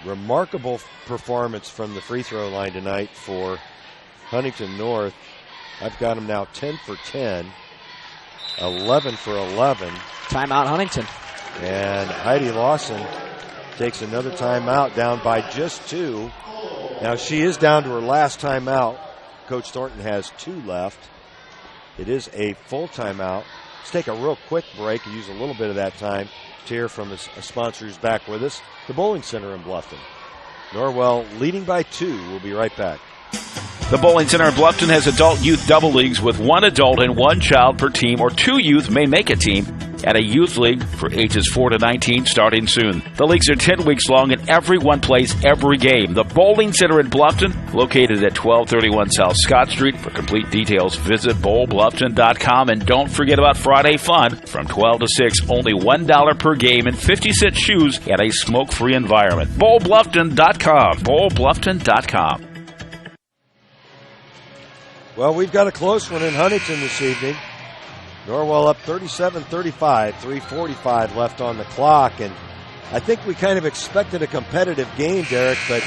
Remarkable performance from the free throw line tonight for Huntington North. I've got them now 10 for 10, 11 for 11. Timeout Huntington. And Heidi Lawson takes another timeout, down by just 2. Now she is down to her last timeout. Coach Thornton has 2 left. It is a full timeout. Let's take a real quick break and use a little bit of that time to hear from a sponsor who's back with us, the Bowling Center in Bluffton. Norwell leading by 2. We'll be right back. The Bowling Center in Bluffton has adult-youth double leagues with 1 adult and 1 child per team, or 2 youth may make a team, and a youth league for ages 4 to 19 starting soon. The leagues are 10 weeks long, and everyone plays every game. The Bowling Center in Bluffton, located at 1231 South Scott Street. For complete details, visit bowlbluffton.com, and don't forget about Friday Fun from 12 to 6. Only $1 per game and 50-cent shoes and a smoke-free environment. bowlbluffton.com. bowlbluffton.com. Well, we've got a close one in Huntington this evening. Norwell up 37-35, 3:45 left on the clock, and I think we kind of expected a competitive game, Derek, but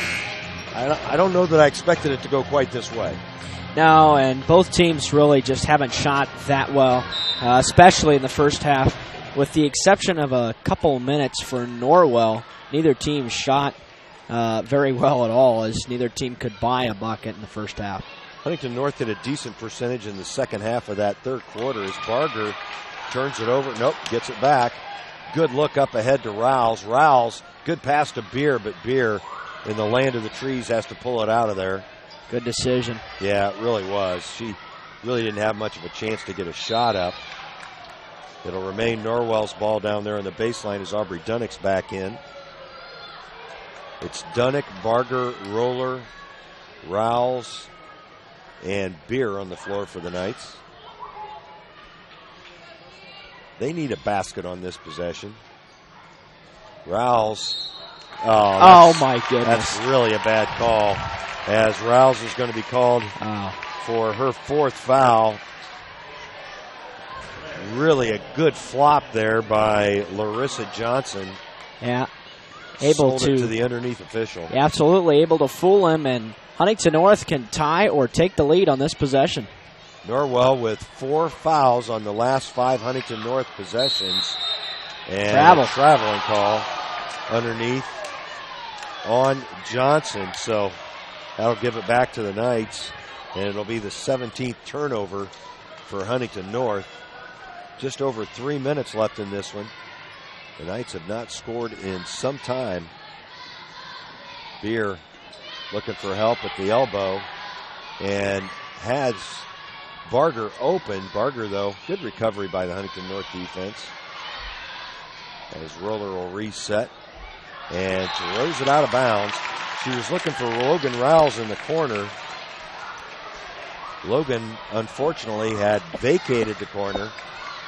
I don't know that I expected it to go quite this way. No, and both teams really just haven't shot that well, especially in the first half. With the exception of a couple minutes for Norwell, neither team shot very well at all, as neither team could buy a bucket in the first half. Huntington North hit a decent percentage in the second half of that third quarter as Barger turns it over. Nope, gets it back. Good look up ahead to Rouse. Rouse, good pass to Beer, but Beer in the land of the trees has to pull it out of there. Good decision. Yeah, it really was. She really didn't have much of a chance to get a shot up. It'll remain Norwell's ball down there on the baseline as Aubrey Dunnick's back in. It's Dunnick, Barger, Roller, Rouse, and Beer on the floor for the Knights. They need a basket on this possession. Rouse. Oh, my goodness. That's really a bad call, as Rouse is going to be called for her fourth foul. Really a good flop there by Larissa Johnson. Yeah. Able Sold it to the underneath official. Yeah, absolutely able to fool him, and Huntington North can tie or take the lead on this possession. Norwell with 4 fouls on the last 5 Huntington North possessions. And a traveling call underneath on Johnson. So that'll give it back to the Knights, and it'll be the 17th turnover for Huntington North. Just over 3 minutes left in this one. The Knights have not scored in some time. Beer looking for help at the elbow and has Barger open. Barger, though, good recovery by the Huntington North defense. As Roller will reset and throws it out of bounds. She was looking for Logan Rouse in the corner. Logan, unfortunately, had vacated the corner.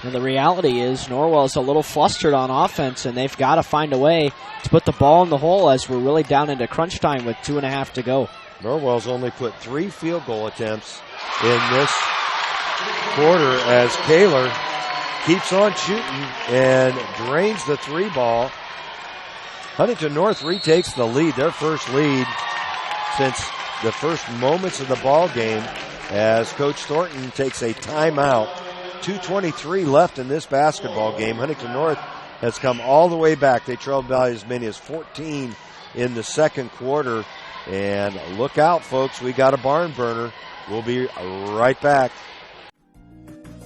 And the reality is Norwell's a little flustered on offense, and they've got to find a way to put the ball in the hole as we're really down into crunch time with 2.5 to go. Norwell's only put 3 field goal attempts in this quarter as Kaler keeps on shooting and drains the 3 ball. Huntington North retakes the lead, their first lead since the first moments of the ball game, as Coach Thornton takes a timeout. 2:23 left in this basketball game. Huntington North has come all the way back. They trailed by as many as 14 in the second quarter. And look out, folks, we got a barn burner. We'll be right back.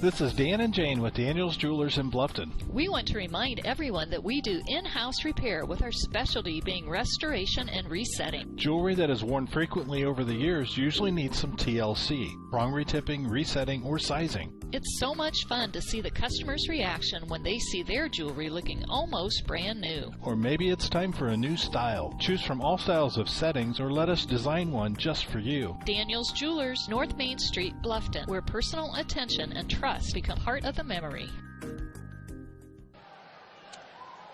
This is Dan and Jane with Daniels Jewelers in Bluffton. We want to remind everyone that we do in-house repair, with our specialty being restoration and resetting. Jewelry that is worn frequently over the years usually needs some TLC, prong retipping, resetting, or sizing. It's so much fun to see the customer's reaction when they see their jewelry looking almost brand new. Or maybe it's time for a new style. Choose from all styles of settings or let us design one just for you. Daniels Jewelers, North Main Street, Bluffton, where personal attention and trust become part of the memory.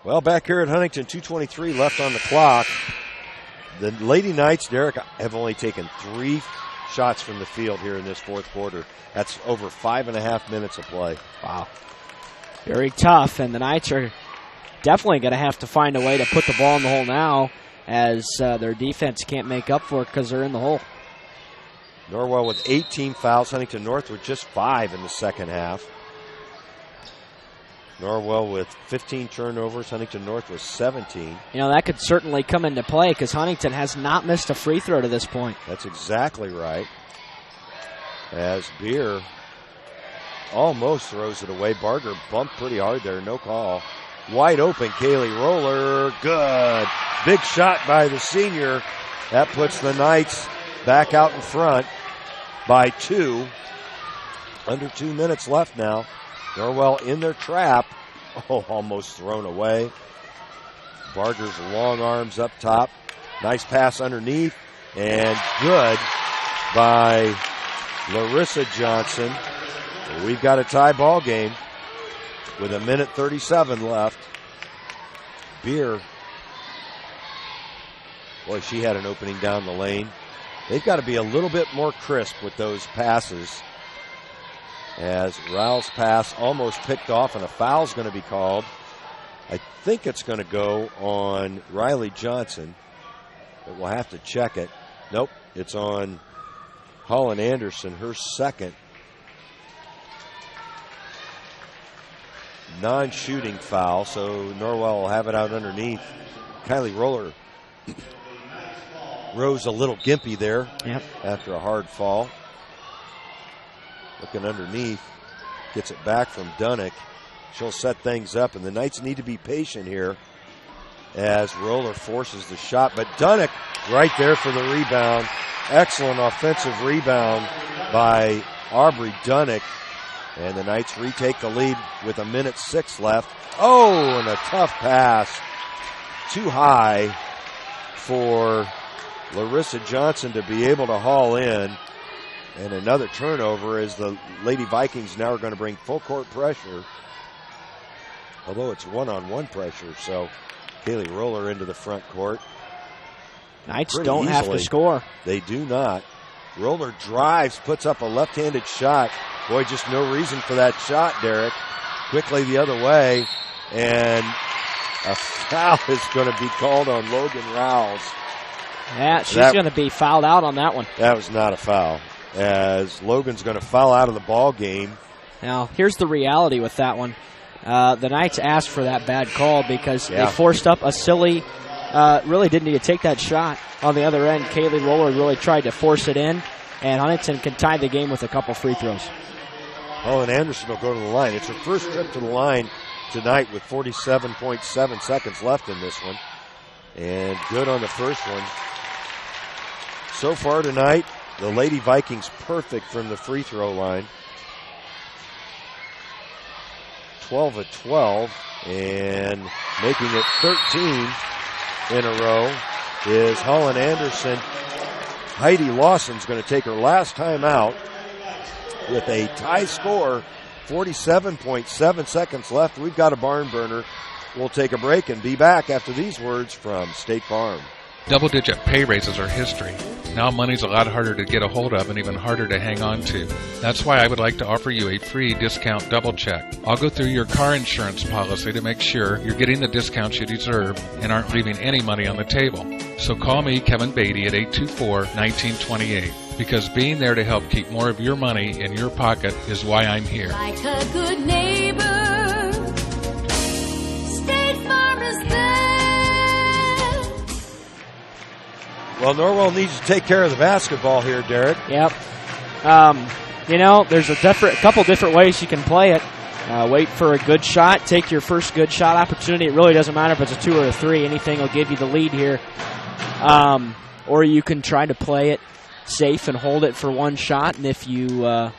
Well, back here at Huntington, 2:23 left on the clock. The Lady Knights, Derek, have only taken 3 shots from the field here in this fourth quarter. That's over 5.5 minutes of play. Wow. Very tough, and the Knights are definitely going to have to find a way to put the ball in the hole now, as their defense can't make up for it because they're in the hole. Norwell with 18 fouls. Huntington North with just 5 in the second half. Norwell with 15 turnovers. Huntington North with 17. You know, that could certainly come into play because Huntington has not missed a free throw to this point. That's exactly right. As Beer almost throws it away. Barger bumped pretty hard there. No call. Wide open, Kaylee Roller. Good. Big shot by the senior. That puts the Knights back out in front by 2. Under 2 minutes left now. Norwell in their trap. Oh, almost thrown away. Barger's long arms up top. Nice pass underneath. And good by Larissa Johnson. We've got a tie ball game with 1:37 left. Beer. Boy, she had an opening down the lane. They've got to be a little bit more crisp with those passes, as Raoul's pass almost picked off and a foul's going to be called. I think it's going to go on Riley Johnson, but we'll have to check it. Nope, it's on Holland Anderson, her second non-shooting foul, so Norwell will have it out underneath. Kylie Roller Rose a little gimpy there. Yep. After a hard fall. Looking underneath. Gets it back from Dunick. She'll set things up, and the Knights need to be patient here as Roller forces the shot. But Dunick right there for the rebound. Excellent offensive rebound by Aubrey Dunick. And the Knights retake the lead with 1:06 left. Oh, and a tough pass. Too high for Larissa Johnson to be able to haul in. And another turnover as the Lady Vikings now are going to bring full court pressure. Although it's one-on-one pressure, so Kaylee Roller into the front court. Knights don't have to score. They do not. Roller drives, puts up a left-handed shot. Boy, just no reason for that shot, Derek. Quickly the other way, and a foul is going to be called on Logan Rouse. Yeah, she's going to be fouled out on that one. That was not a foul, as Logan's going to foul out of the ball game. Now, here's the reality with that one. The Knights asked for that bad call because they forced up a silly, really didn't need to take that shot. On the other end, Kaylee Roller really tried to force it in, and Huntington can tie the game with a couple free throws. Oh, and Anderson will go to the line. It's her first trip to the line tonight with 47.7 seconds left in this one. And good on the first one. So far tonight, the Lady Vikings perfect from the free throw line. 12 of 12, and making it 13 in a row is Holland Anderson. Heidi Lawson's going to take her last time out with a tie score, 47.7 seconds left. We've got a barn burner. We'll take a break and be back after these words from State Farm. Double-digit pay raises are history. Now money's a lot harder to get a hold of and even harder to hang on to. That's why I would like to offer you a free discount double check. I'll go through your car insurance policy to make sure you're getting the discounts you deserve and aren't leaving any money on the table. So call me, Kevin Beatty, at 824-1928, because being there to help keep more of your money in your pocket is why I'm here. Like a good neighbor, State Farm is there. Well, Norwell needs to take care of the basketball here, Derek. Yep. There's a couple different ways you can play it. Wait for a good shot. Take your first good shot opportunity. It really doesn't matter if it's a 2 or a 3. Anything will give you the lead here. Or you can try to play it safe and hold it for one shot. And if you are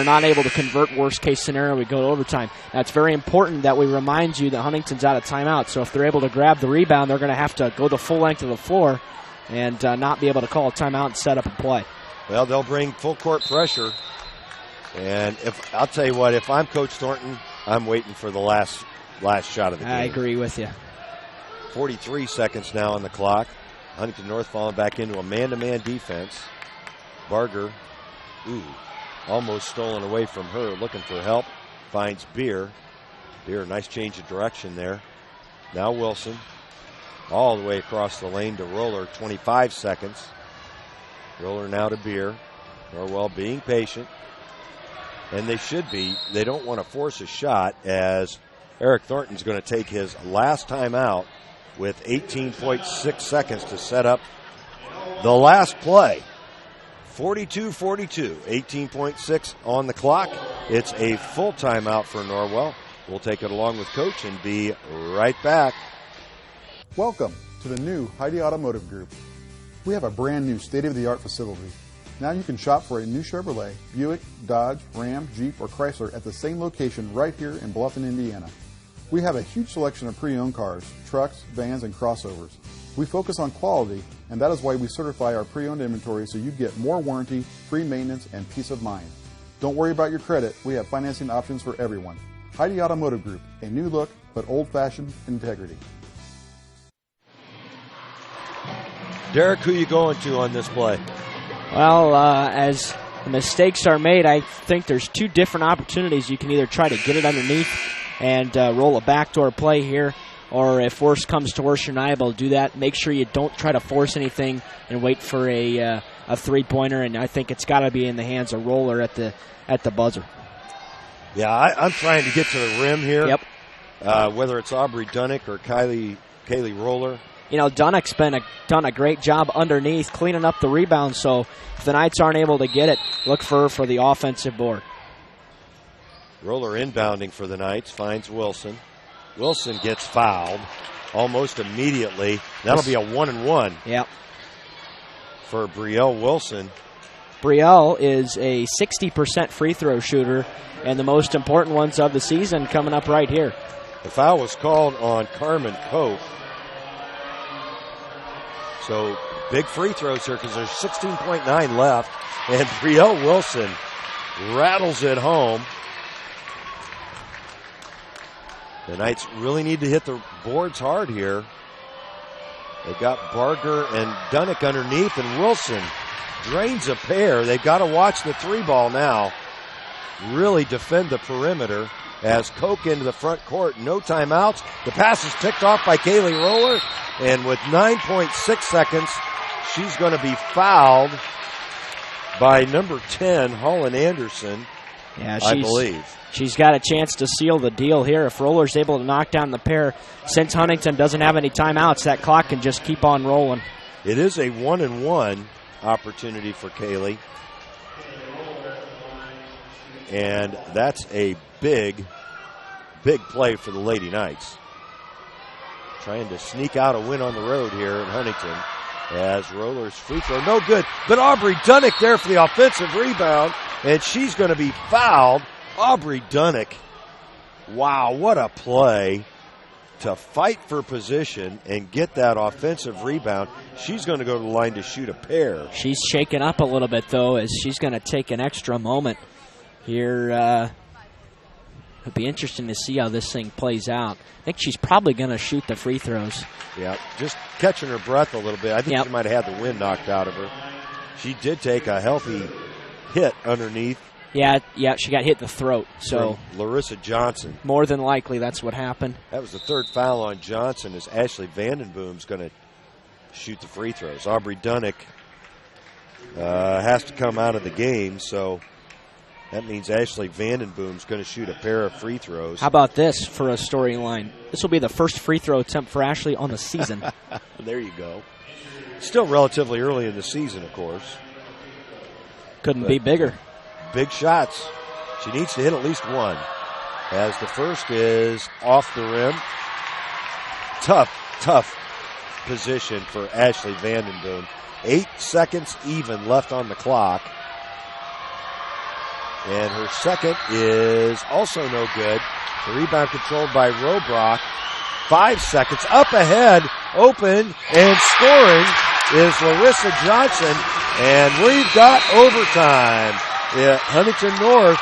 not able to convert, worst case scenario, we go to overtime. Now, it's very important that we remind you that Huntington's out of timeout. So if they're able to grab the rebound, they're going to have to go the full length of the floor and not be able to call a timeout and set up and play. Well, they'll bring full court pressure. And I'll tell you what, if I'm Coach Thornton, I'm waiting for the last shot of the game. I agree with you. 43 seconds now on the clock. Huntington North falling back into a man-to-man defense. Barger, almost stolen away from her, looking for help. Finds Beer. Beer, nice change of direction there. Now Wilson. All the way across the lane to Roller, 25 seconds. Roller now to Beer. Norwell being patient. And they should be. They don't want to force a shot, as Eric Thornton's going to take his last time out with 18.6 seconds to set up the last play. 42-42, 18.6 on the clock. It's a full timeout for Norwell. We'll take it along with Coach and be right back. Welcome to the new Heidi Automotive Group. We have a brand new state-of-the-art facility. Now you can shop for a new Chevrolet, Buick, Dodge, Ram, Jeep, or Chrysler at the same location right here in Bluffton, Indiana. We have a huge selection of pre-owned cars, trucks, vans, and crossovers. We focus on quality, and that is why we certify our pre-owned inventory so you get more warranty, free maintenance, and peace of mind. Don't worry about your credit. We have financing options for everyone. Heidi Automotive Group, a new look, but old-fashioned integrity. Derek, who you going to on this play? Well, as the mistakes are made, I think there's two different opportunities. You can either try to get it underneath and roll a backdoor play here, or if worse comes to worse, you're not able to do that. Make sure you don't try to force anything and wait for a three-pointer, and I think it's got to be in the hands of Roller at the buzzer. Yeah, I'm trying to get to the rim here. Yep. Whether it's Aubrey Dunick or Kaylee Roller, Dunnick's done a great job underneath cleaning up the rebound, so if the Knights aren't able to get it, look for the offensive board. Roller inbounding for the Knights, finds Wilson. Wilson gets fouled almost immediately. That'll be a 1-and-1. Yep. For Brielle Wilson. Brielle is a 60% free throw shooter, and the most important ones of the season coming up right here. The foul was called on Carmen Cope. So big free throws here because there's 16.9 left, and Brielle Wilson rattles it home. The Knights really need to hit the boards hard here. They've got Barger and Dunnick underneath, and Wilson drains a pair. They've got to watch the three ball now. Really defend the perimeter as Koch into the front court. No timeouts. The pass is picked off by Kaylee Roller, and with 9.6 seconds, she's going to be fouled by number 10, Holland Anderson, I believe. She's got a chance to seal the deal here. If Roller's able to knock down the pair, since Huntington doesn't have any timeouts, that clock can just keep on rolling. It is a 1-and-1 opportunity for Kaylee. And that's a big play for the Lady Knights. Trying to sneak out a win on the road here in Huntington as Roller's free throw. No good. But Aubrey Dunnick there for the offensive rebound, and she's going to be fouled. Aubrey Dunnick. Wow, what a play to fight for position and get that offensive rebound. She's going to go to the line to shoot a pair. She's shaken up a little bit, though, as she's going to take an extra moment here. It'll be interesting to see how this thing plays out. I think she's probably going to shoot the free throws. Yeah, just catching her breath a little bit. I think she might have had the wind knocked out of her. She did take a healthy hit underneath. Yeah, she got hit in the throat. So from Larissa Johnson. More than likely, that's what happened. That was the third foul on Johnson as Ashley Vandenboom's going to shoot the free throws. Aubrey Dunnick has to come out of the game, so that means Ashley Vandenboom's going to shoot a pair of free throws. How about this for a storyline? This will be the first free throw attempt for Ashley on the season. There you go. Still relatively early in the season, of course. Couldn't be bigger. Big shots. She needs to hit at least one, as the first is off the rim. Tough position for Ashley Vandenboom. 8 seconds even left on the clock. And her second is also no good. The rebound controlled by Robrock. 5 seconds. Up ahead, open, and scoring is Larissa Johnson. And we've got overtime. Huntington North,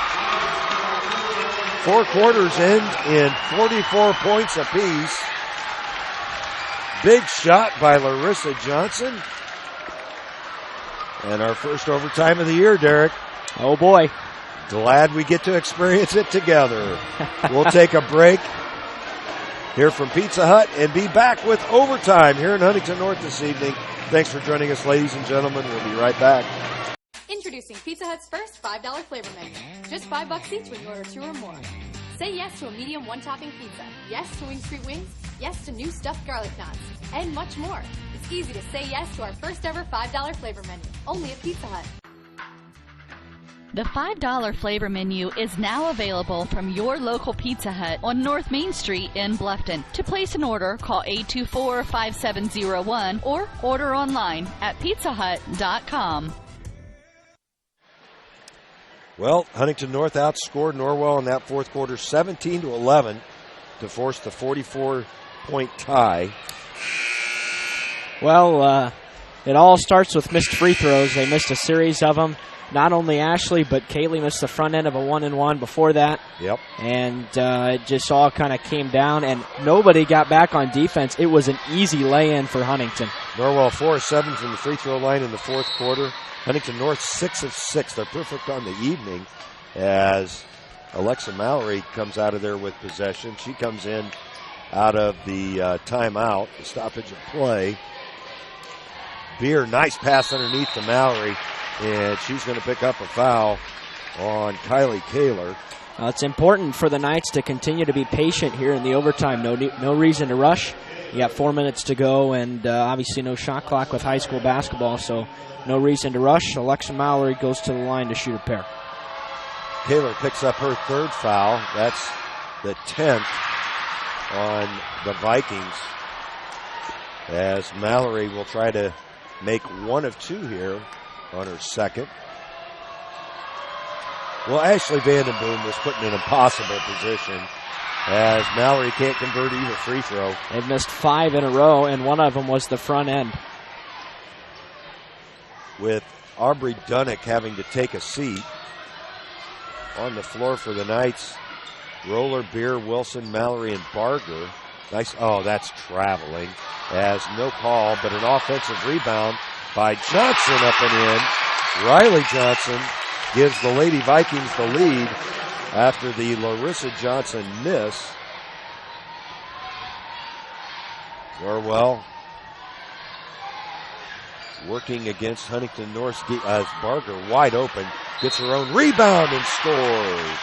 4 quarters end in 44 points apiece. Big shot by Larissa Johnson. And our first overtime of the year, Derek. Oh, boy. Glad we get to experience it together. We'll take a break here from Pizza Hut and be back with overtime here in Huntington North this evening. Thanks for joining us, ladies and gentlemen. We'll be right back. Introducing Pizza Hut's first $5 flavor menu. Just $5 each when you order 2 or more. Say yes to a medium 1-topping pizza. Yes to Wing Street Wings. Yes to new stuffed garlic knots. And much more. It's easy to say yes to our first ever $5 flavor menu. Only at Pizza Hut. The $5 flavor menu is now available from your local Pizza Hut on North Main Street in Bluffton. To place an order, call 824-5701 or order online at pizzahut.com. Well, Huntington North outscored Norwell in that fourth quarter 17-11 to force the 44-point tie. Well, it all starts with missed free throws. They missed a series of them. Not only Ashley, but Kaylee missed the front end of a 1-and-1 before that. Yep. And it just all kind of came down, and nobody got back on defense. It was an easy lay-in for Huntington. Norwell 4 of 7 from the free throw line in the fourth quarter. Huntington North 6 of 6. They're perfect on the evening as Alexa Mallory comes out of there with possession. She comes in out of the timeout, the stoppage of play. Beer, nice pass underneath to Mallory. And she's going to pick up a foul on Kylie Kaler. It's important for the Knights to continue to be patient here in the overtime. No reason to rush. You got 4 minutes to go, and obviously no shot clock with high school basketball, so no reason to rush. Alexa Mallory goes to the line to shoot a pair. Kaler picks up her third foul. That's the 10th on the Vikings, as Mallory will try to make one of two here on her second. Well, Ashley Vandenboom was put in an impossible position, as Mallory can't convert either free throw. They've missed 5 in a row, and one of them was the front end. With Aubrey Dunnick having to take a seat on the floor for the Knights, Roller, Beer, Wilson, Mallory, and Barger. Nice. Oh, that's traveling. As no call, but an offensive rebound by Johnson up and in. Riley Johnson gives the Lady Vikings the lead after the Larissa Johnson miss. Norwell working against Huntington North as Barger wide open, gets her own rebound and scores.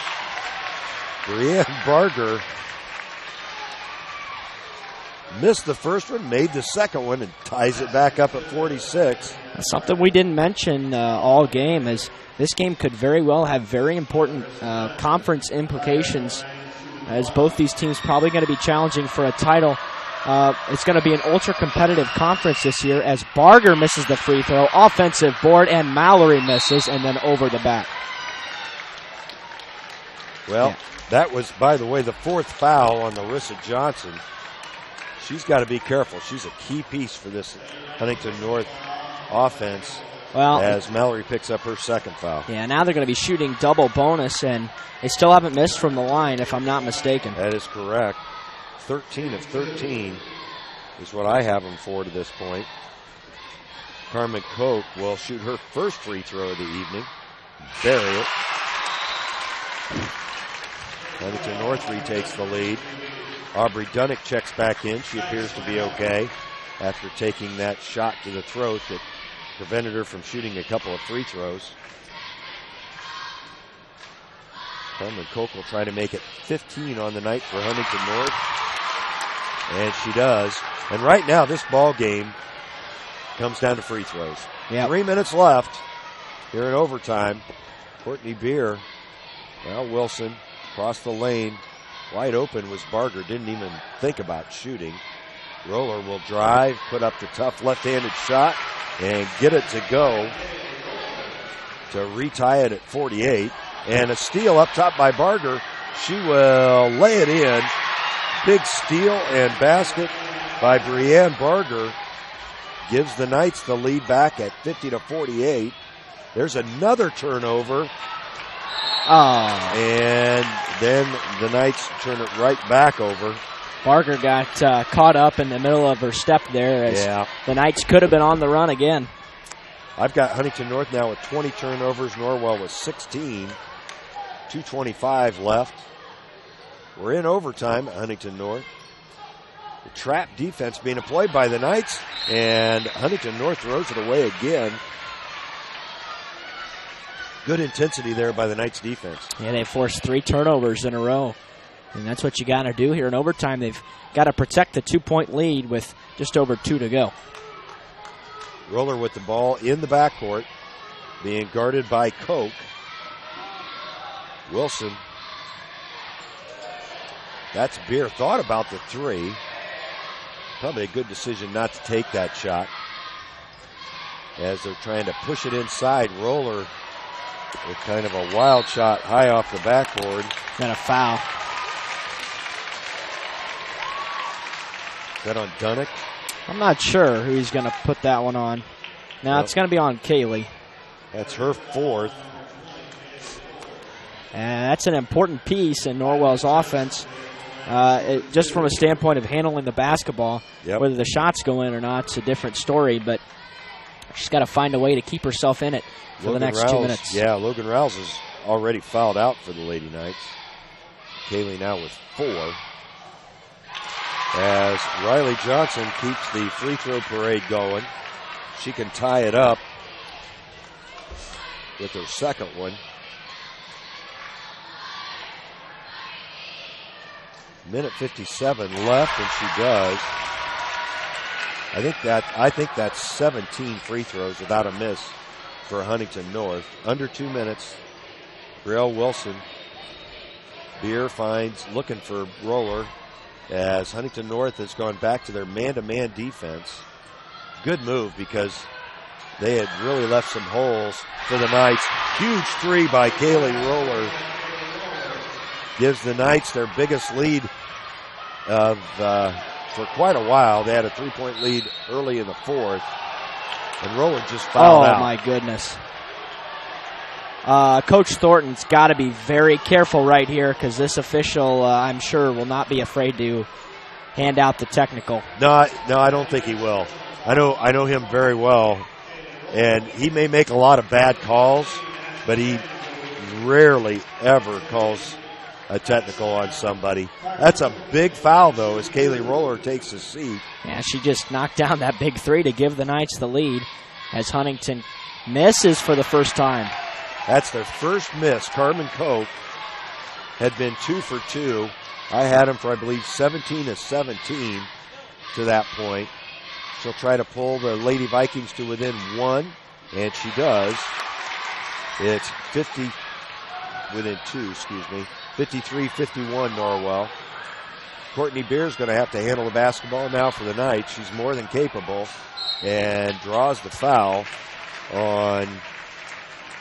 Brienne Barger missed the first one, made the second one, and ties it back up at 46. Something we didn't mention all game is this game could very well have very important conference implications, as both these teams probably going to be challenging for a title. It's going to be an ultra-competitive conference this year, as Barger misses the free throw, offensive board, and Mallory misses, and then over the back. Well, that was, by the way, the fourth foul on Larissa Johnson. She's got to be careful. She's a key piece for this Huntington North offense, as Mallory picks up her second foul. Yeah, now they're going to be shooting double bonus, and they still haven't missed from the line, if I'm not mistaken. That is correct. 13 of 13 is what I have them for to this point. Carmen Koch will shoot her first free throw of the evening. Bury it. Huntington North retakes the lead. Aubrey Dunnick checks back in. She appears to be okay after taking that shot to the throat that prevented her from shooting a couple of free throws. Carmen Koch will try to make it 15 on the night for Huntington North. And she does. And right now, this ball game comes down to free throws. Yep. 3 minutes left here in overtime. Courtney Beer. Well, Wilson across the lane. Wide open was Barger. Didn't even think about shooting. Roller will drive, put up the tough left-handed shot, and get it to go to retie it at 48. And a steal up top by Barger. She will lay it in. Big steal and basket by Brienne Barger gives the Knights the lead back at 50-48. There's another turnover. And then the Knights turn it right back over. Barger got caught up in the middle of her step there, as the Knights could have been on the run again. I've got Huntington North now with 20 turnovers. Norwell with 16. 2:25 left. We're in overtime at Huntington North. The trap defense being employed by the Knights, and Huntington North throws it away again. Good intensity there by the Knights defense. Yeah, they forced 3 turnovers in a row. And that's what you got to do here in overtime. They've got to protect the 2-point lead with just over 2 to go. Roller with the ball in the backcourt, being guarded by Koch. Wilson. That's Beer. Thought about the 3. Probably a good decision not to take that shot, as they're trying to push it inside. Roller with kind of a wild shot high off the backboard. And a foul. Is that on Dunnick? I'm not sure who he's going to put that one on. No, it's going to be on Kaylee. That's her 4th. And that's an important piece in Norwell's offense. Just from a standpoint of handling the basketball, whether the shots go in or not, it's a different story, but she's got to find a way to keep herself in it for the next 2 minutes. Yeah, Logan Rouse is already fouled out for the Lady Knights. Kaylee now with 4. As Riley Johnson keeps the free throw parade going. She can tie it up with her second one. Minute 57 left, and she does. I think that's 17 free throws without a miss for Huntington North. Under 2 minutes. Brielle Wilson. Beer finds looking for Roller as Huntington North has gone back to their man-to-man defense. Good move because they had really left some holes for the Knights. Huge three by Kaylee Roller gives the Knights their biggest lead of for quite a while. They had a 3-point lead early in the fourth, and Roller just fouled out. Oh, my goodness. Coach Thornton's got to be very careful right here because this official, I'm sure, will not be afraid to hand out the technical. No, I don't think he will. I know him very well, and he may make a lot of bad calls, but he rarely ever calls a technical on somebody. That's a big foul, though, as Kaylee Roller takes a seat. Yeah, she just knocked down that big three to give the Knights the lead as Huntington misses for the first time. That's their first miss. Carmen Koch had been 2 for 2. I had him for, I believe, 17 of 17 to that point. She'll try to pull the Lady Vikings to within 1, and she does. It's 53-51 Norwell. Courtney Beer's going to have to handle the basketball now for the Knights. She's more than capable and draws the foul on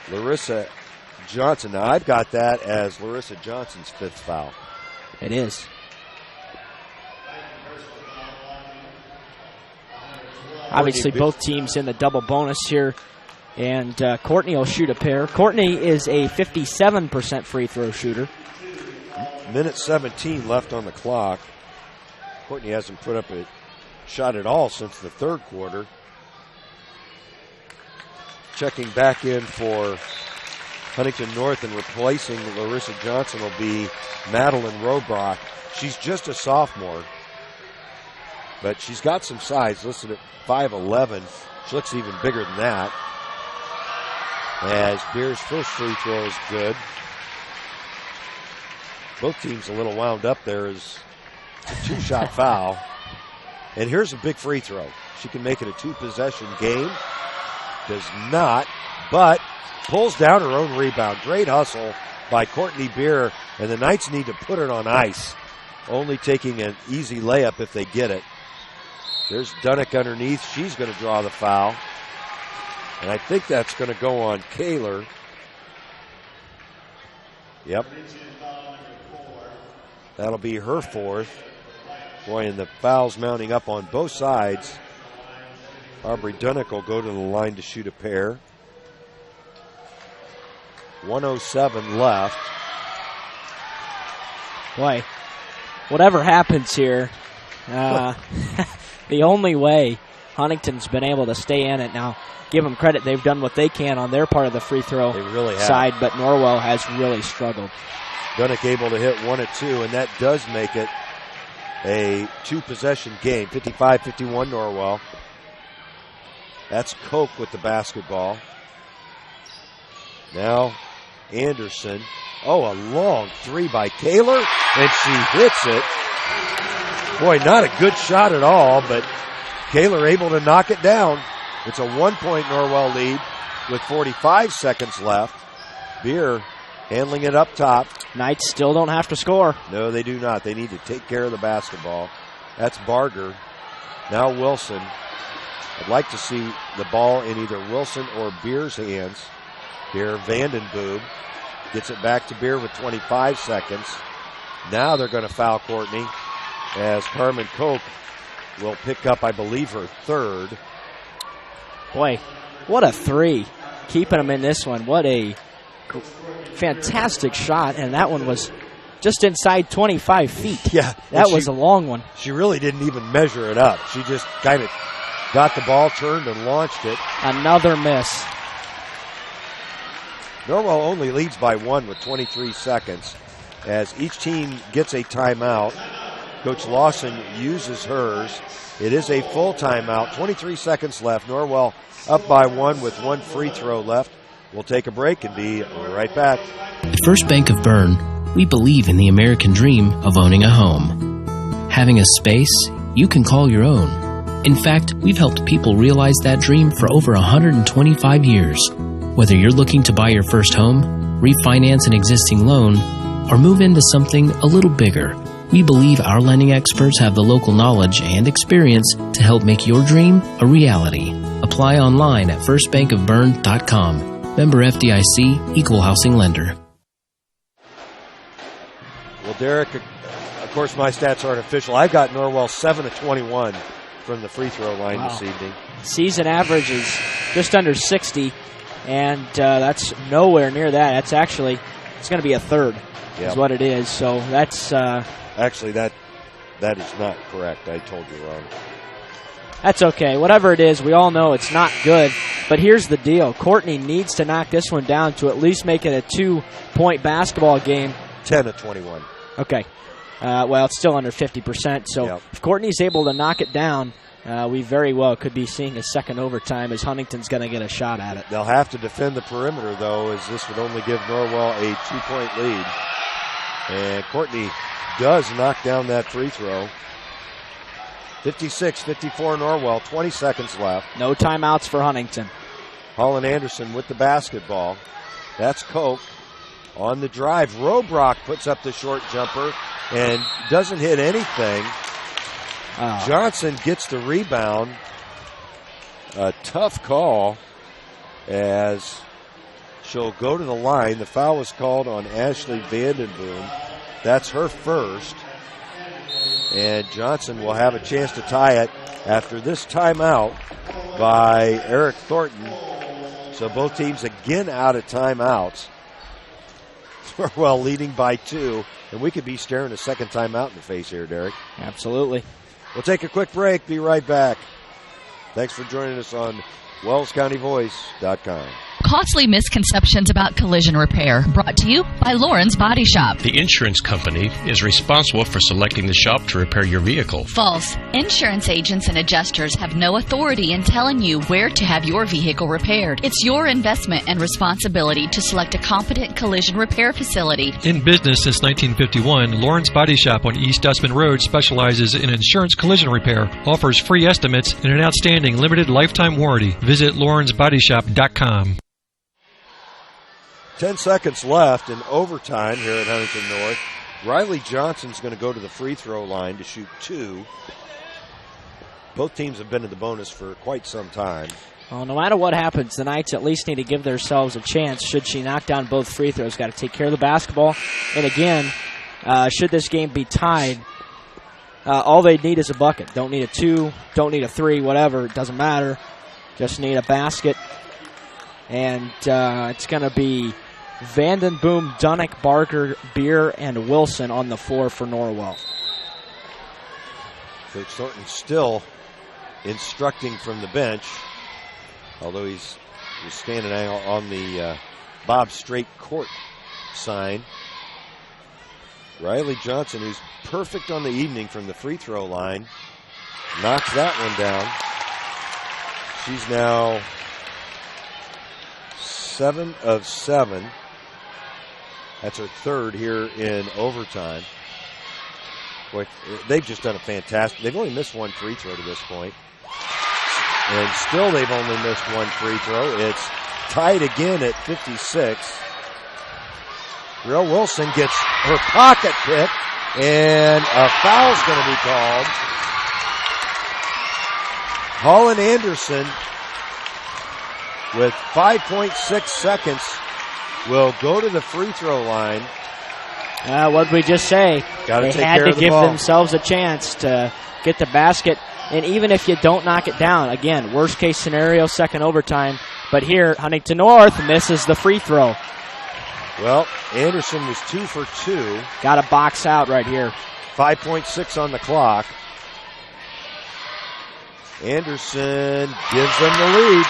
Larissa Johnson. Now, I've got that as Larissa Johnson's 5th foul. It is. Obviously, both teams in the double bonus here, and Courtney will shoot a pair. Courtney is a 57% free throw shooter. Minute 17 left on the clock. Courtney hasn't put up a shot at all since the third quarter. Checking back in for Huntington North and replacing Larissa Johnson will be Madeline Robrock. She's just a sophomore, but she's got some size, listed at 5'11". She looks even bigger than that. As Beer's first free throw is good. Both teams a little wound up there as a 2-shot foul. And here's a big free throw. She can make it a 2-possession game. Does not, but pulls down her own rebound. Great hustle by Courtney Beer, and the Knights need to put it on ice. Only taking an easy layup if they get it. There's Dunnick underneath. She's going to draw the foul. And I think that's going to go on Kaler. Yep. That'll be her 4th. Boy, and the fouls mounting up on both sides. Aubrey Dunnick will go to the line to shoot a pair. 1:07 left. Boy, whatever happens here, the only way Huntington's been able to stay in it now, give them credit, they've done what they can on their part of the free throw side, but Norwell has really struggled. Dunnick able to hit 1 of 2, and that does make it a 2-possession game. 55-51 Norwell. That's Koch with the basketball. Now Anderson. Oh, a long 3 by Kaler, and she hits it. Boy, not a good shot at all, but Kaler able to knock it down. It's a 1-point Norwell lead with 45 seconds left. Beer handling it up top. Knights still don't have to score. No, they do not. They need to take care of the basketball. That's Barger. Now Wilson. I'd like to see the ball in either Wilson or Beer's hands. Here, Vandenboom gets it back to Beer with 25 seconds. Now they're going to foul Courtney as Carmen Koch will pick up, I believe, her 3rd. Boy, what a 3. Keeping them in this one. What a fantastic shot, and that one was just inside 25 feet. Yeah. That was a long one. She really didn't even measure it up. She just kind of got the ball, turned, and launched it. Another miss. Norwell only leads by 1 with 23 seconds. As each team gets a timeout, Coach Lawson uses hers. It is a full timeout. 23 seconds left. Norwell up by 1 with 1 free throw left. We'll take a break and be right back. At First Bank of Bern, we believe in the American dream of owning a home. Having a space you can call your own. In fact, we've helped people realize that dream for over 125 years. Whether you're looking to buy your first home, refinance an existing loan, or move into something a little bigger, we believe our lending experts have the local knowledge and experience to help make your dream a reality. Apply online at firstbankofbern.com. Member FDIC, Equal Housing Lender. Well, Derek, of course my stats aren't official. I got Norwell 7 of 21 from the free throw line this evening. Season average is just under 60, and that's nowhere near that. That's actually, it's going to be a third is what it is. So that's... Actually, that is not correct. I told you wrong. That's okay. Whatever it is, we all know it's not good. But here's the deal. Courtney needs to knock this one down to at least make it a 2-point basketball game. 10 of 21. Okay. Well, it's still under 50%. So if Courtney's able to knock it down, we very well could be seeing a second overtime as Huntington's going to get a shot at it. They'll have to defend the perimeter, though, as this would only give Norwell a 2-point lead. And Courtney does knock down that free throw. 56-54 Norwell, 20 seconds left. No timeouts for Huntington. Holland Anderson with the basketball. That's Koch on the drive. Robrock puts up the short jumper and doesn't hit anything. Johnson gets the rebound. A tough call as she'll go to the line. The foul was called on Ashley Vandenboom. That's her first. And Johnson will have a chance to tie it after this timeout by Eric Thornton. So both teams again out of timeouts. Norwell leading by 2. And we could be staring a second timeout in the face here, Derek. Absolutely. We'll take a quick break. Be right back. Thanks for joining us on WellsCountyVoice.com. Costly misconceptions about collision repair, brought to you by Lauren's Body Shop. The insurance company is responsible for selecting the shop to repair your vehicle. False. Insurance agents and adjusters have no authority in telling you where to have your vehicle repaired. It's your investment and responsibility to select a competent collision repair facility. In business since 1951, Lauren's Body Shop on East Dustman Road specializes in insurance collision repair, offers free estimates, and an outstanding limited lifetime warranty. Visit lawrensbodyshop.com. 10 seconds left in overtime here at Huntington North. Riley Johnson's going to go to the free throw line to shoot 2. Both teams have been in the bonus for quite some time. Well, no matter what happens, the Knights at least need to give themselves a chance. Should she knock down both free throws, got to take care of the basketball. And again, should this game be tied, all they need is a bucket. Don't need a 2, don't need a 3, whatever. It doesn't matter. Just need a basket. And it's going to be Vandenboom, Dunnick, Barker, Beer, and Wilson on the floor for Norwell. Coach Thornton still instructing from the bench, although he's standing on the Bob Strait court sign. Riley Johnson, who's perfect on the evening from the free throw line, knocks that one down. She's now 7 of 7. That's her third here in overtime. Boy, they've just done a fantastic. They've only missed one free throw to this point. And still they've only missed one free throw. It's tied again at 56. Real Wilson gets her pocket picked, and a foul's going to be called. Holland Anderson, with 5.6 seconds, will go to the free throw line. What did we just say? They had to give themselves a chance to get the basket. And even if you don't knock it down, again, worst case scenario, second overtime. But here, Huntington North misses the free throw. Well, Anderson was 2 for 2. Got to box out right here. 5.6 on the clock. Anderson gives them the lead.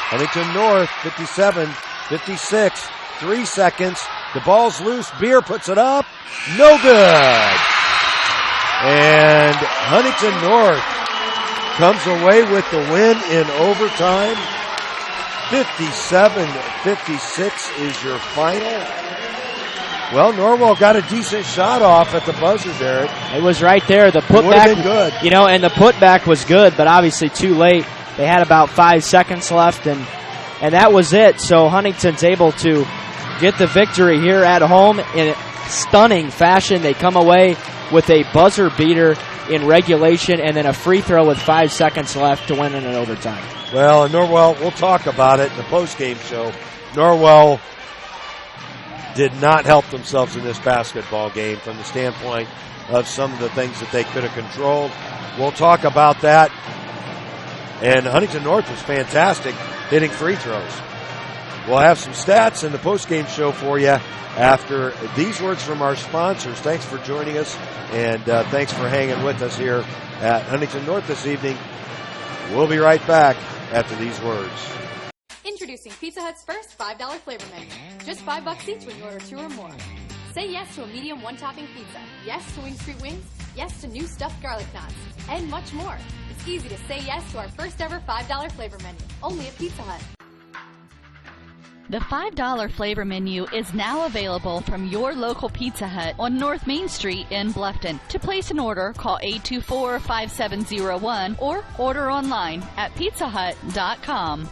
Huntington North, 57-56. 3 seconds. The ball's loose. Beer puts it up. No good. And Huntington North comes away with the win in overtime. 57-56 is your final. Well, Norwell got a decent shot off at the buzzer there. It was right there. The putback would have been good. You know, and the putback was good, but obviously too late. They had about 5 seconds left, and that was it. So Huntington's able to get the victory here at home in stunning fashion. They come away with a buzzer beater in regulation and then a free throw with 5 seconds left to win in an overtime. Well, Norwell, we'll talk about it in the postgame show. Norwell did not help themselves in this basketball game from the standpoint of some of the things that they could have controlled. We'll talk about that. And Huntington North was fantastic hitting free throws. We'll have some stats in the postgame show for you after these words from our sponsors. Thanks for joining us, and thanks for hanging with us here at Huntington North this evening. We'll be right back after these words. Introducing Pizza Hut's first $5 flavor menu. Just $5 each when you order 2 or more. Say yes to a medium one-topping pizza. Yes to Wing Street Wings. Yes to new stuffed garlic knots. And much more. It's easy to say yes to our first ever $5 flavor menu. Only at Pizza Hut. The $5 flavor menu is now available from your local Pizza Hut on North Main Street in Bluffton. To place an order, call 824-5701 or order online at pizzahut.com.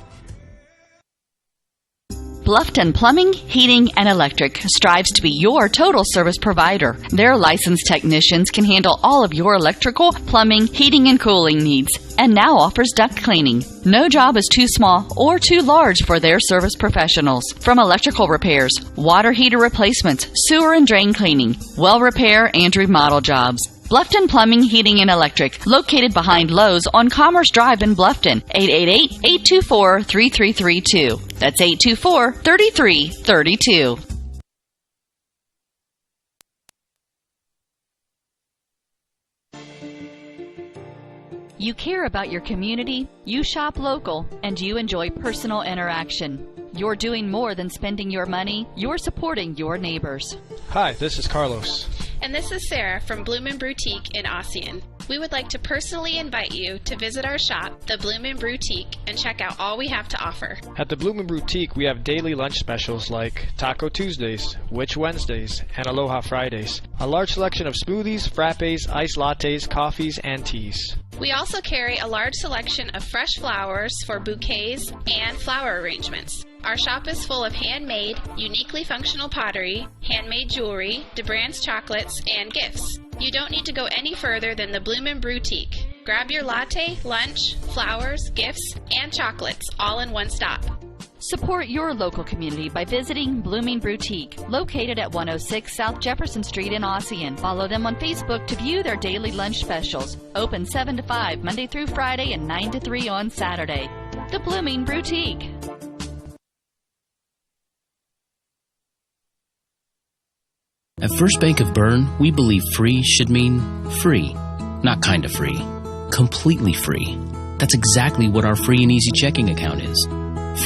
Bluffton Plumbing, Heating, and Electric strives to be your total service provider. Their licensed technicians can handle all of your electrical, plumbing, heating, and cooling needs, and now offers duct cleaning. No job is too small or too large for their service professionals. From electrical repairs, water heater replacements, sewer and drain cleaning, well repair, and remodel jobs. Bluffton Plumbing, Heating, and Electric, located behind Lowe's on Commerce Drive in Bluffton, 888-824-3332. That's 824-3332. You care about your community, you shop local, and you enjoy personal interaction. You're doing more than spending your money, you're supporting your neighbors. Hi, this is Carlos. And this is Sarah from Bloomin' Boutique in Ossian. We would like to personally invite you to visit our shop, the Bloomin' Boutique, and check out all we have to offer. At the Bloomin' Boutique, we have daily lunch specials like Taco Tuesdays, Witch Wednesdays, and Aloha Fridays. A large selection of smoothies, frappes, iced lattes, coffees, and teas. We also carry a large selection of fresh flowers for bouquets and flower arrangements. Our shop is full of handmade, uniquely functional pottery, handmade jewelry, DeBrand's chocolates, and gifts. You don't need to go any further than the Bloomin' Boutique. Grab your latte, lunch, flowers, gifts, and chocolates all in one stop. Support your local community by visiting Blooming Boutique, located at 106 South Jefferson Street in Ossian. Follow them on Facebook to view their daily lunch specials. Open 7 to 5 Monday through Friday and 9 to 3 on Saturday. The Blooming Boutique. At First Bank of Bern, we believe free should mean free, not kind of free. Completely free. That's exactly what our free and easy checking account is.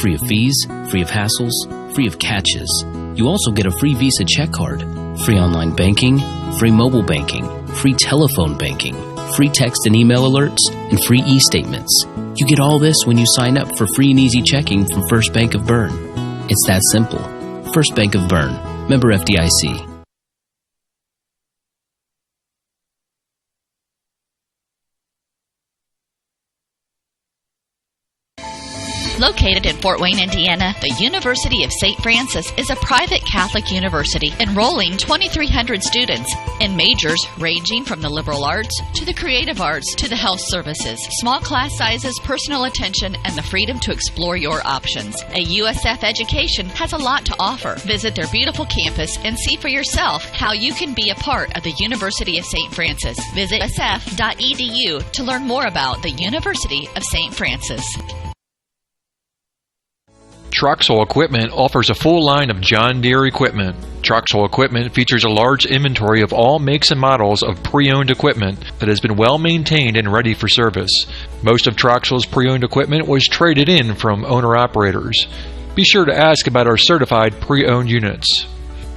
Free of fees, free of hassles, free of catches. You also get a free Visa check card, free online banking, free mobile banking, free telephone banking, free text and email alerts, and free e-statements. You get all this when you sign up for free and easy checking from First Bank of Bern. It's that simple. First Bank of Bern. Member FDIC. Located in Fort Wayne, Indiana, the University of St. Francis is a private Catholic university enrolling 2,300 students in majors ranging from the liberal arts to the creative arts to the health services. Small class sizes, personal attention, and the freedom to explore your options. A USF education has a lot to offer. Visit their beautiful campus and see for yourself how you can be a part of the University of St. Francis. Visit usf.edu to learn more about the University of St. Francis. Troxel Equipment offers a full line of John Deere equipment. Troxel Equipment features a large inventory of all makes and models of pre-owned equipment that has been well maintained and ready for service. Most of Troxel's pre-owned equipment was traded in from owner-operators. Be sure to ask about our certified pre-owned units.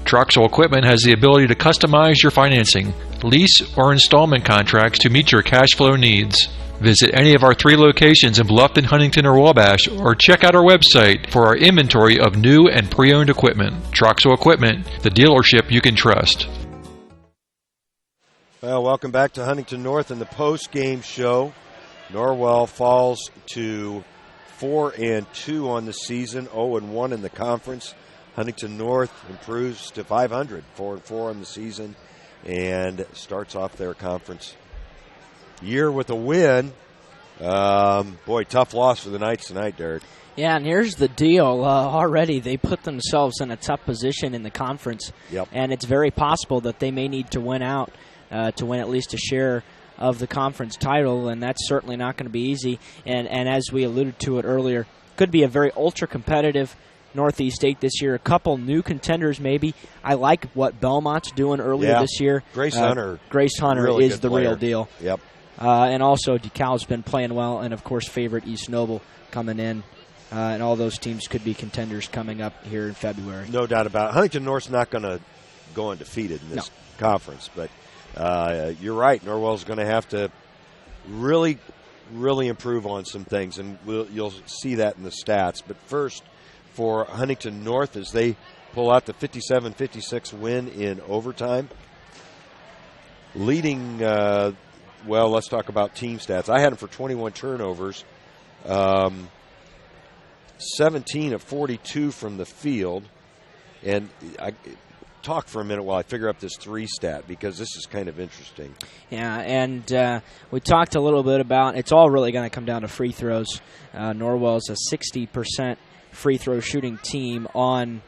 Troxel Equipment has the ability to customize your financing, lease, or installment contracts to meet your cash flow needs. Visit any of our 3 locations in Bluffton, Huntington, or Wabash, or check out our website for our inventory of new and pre-owned equipment. Troxel Equipment, the dealership you can trust. Well, welcome back to Huntington North in the post-game show. Norwell falls to 4-2 on the season, 0-1 in the conference. Huntington North improves to 500, 4-4 on the season, and starts off their conference year with a win. Boy, tough loss for the Knights tonight, Derek. Yeah, and here's the deal. Already they put themselves in a tough position in the conference, and it's very possible that they may need to win out to win at least a share of the conference title, and that's certainly not going to be easy. And as we alluded to it earlier, could be a very ultra-competitive Northeast State this year. A couple new contenders maybe. I like what Belmont's doing earlier this year. Grace Hunter. Grace Hunter really is the real deal. Yep. And also DeKalb's been playing well, and of course favorite East Noble coming in. And all those teams could be contenders coming up here in February. No doubt about it. Huntington North's not going to go undefeated in this conference, but you're right. Norwell's going to have to really, really improve on some things, and you'll see that in the stats. But first, for Huntington North, as they pull out the 57-56 win in overtime, leading, well, let's talk about team stats. I had them for 21 turnovers, 17 of 42 from the field, and I talk for a minute while I figure up this 3 stat, because this is kind of interesting. Yeah, and we talked a little bit about it's all really going to come down to free throws. Norwell's a 60% free throw shooting team on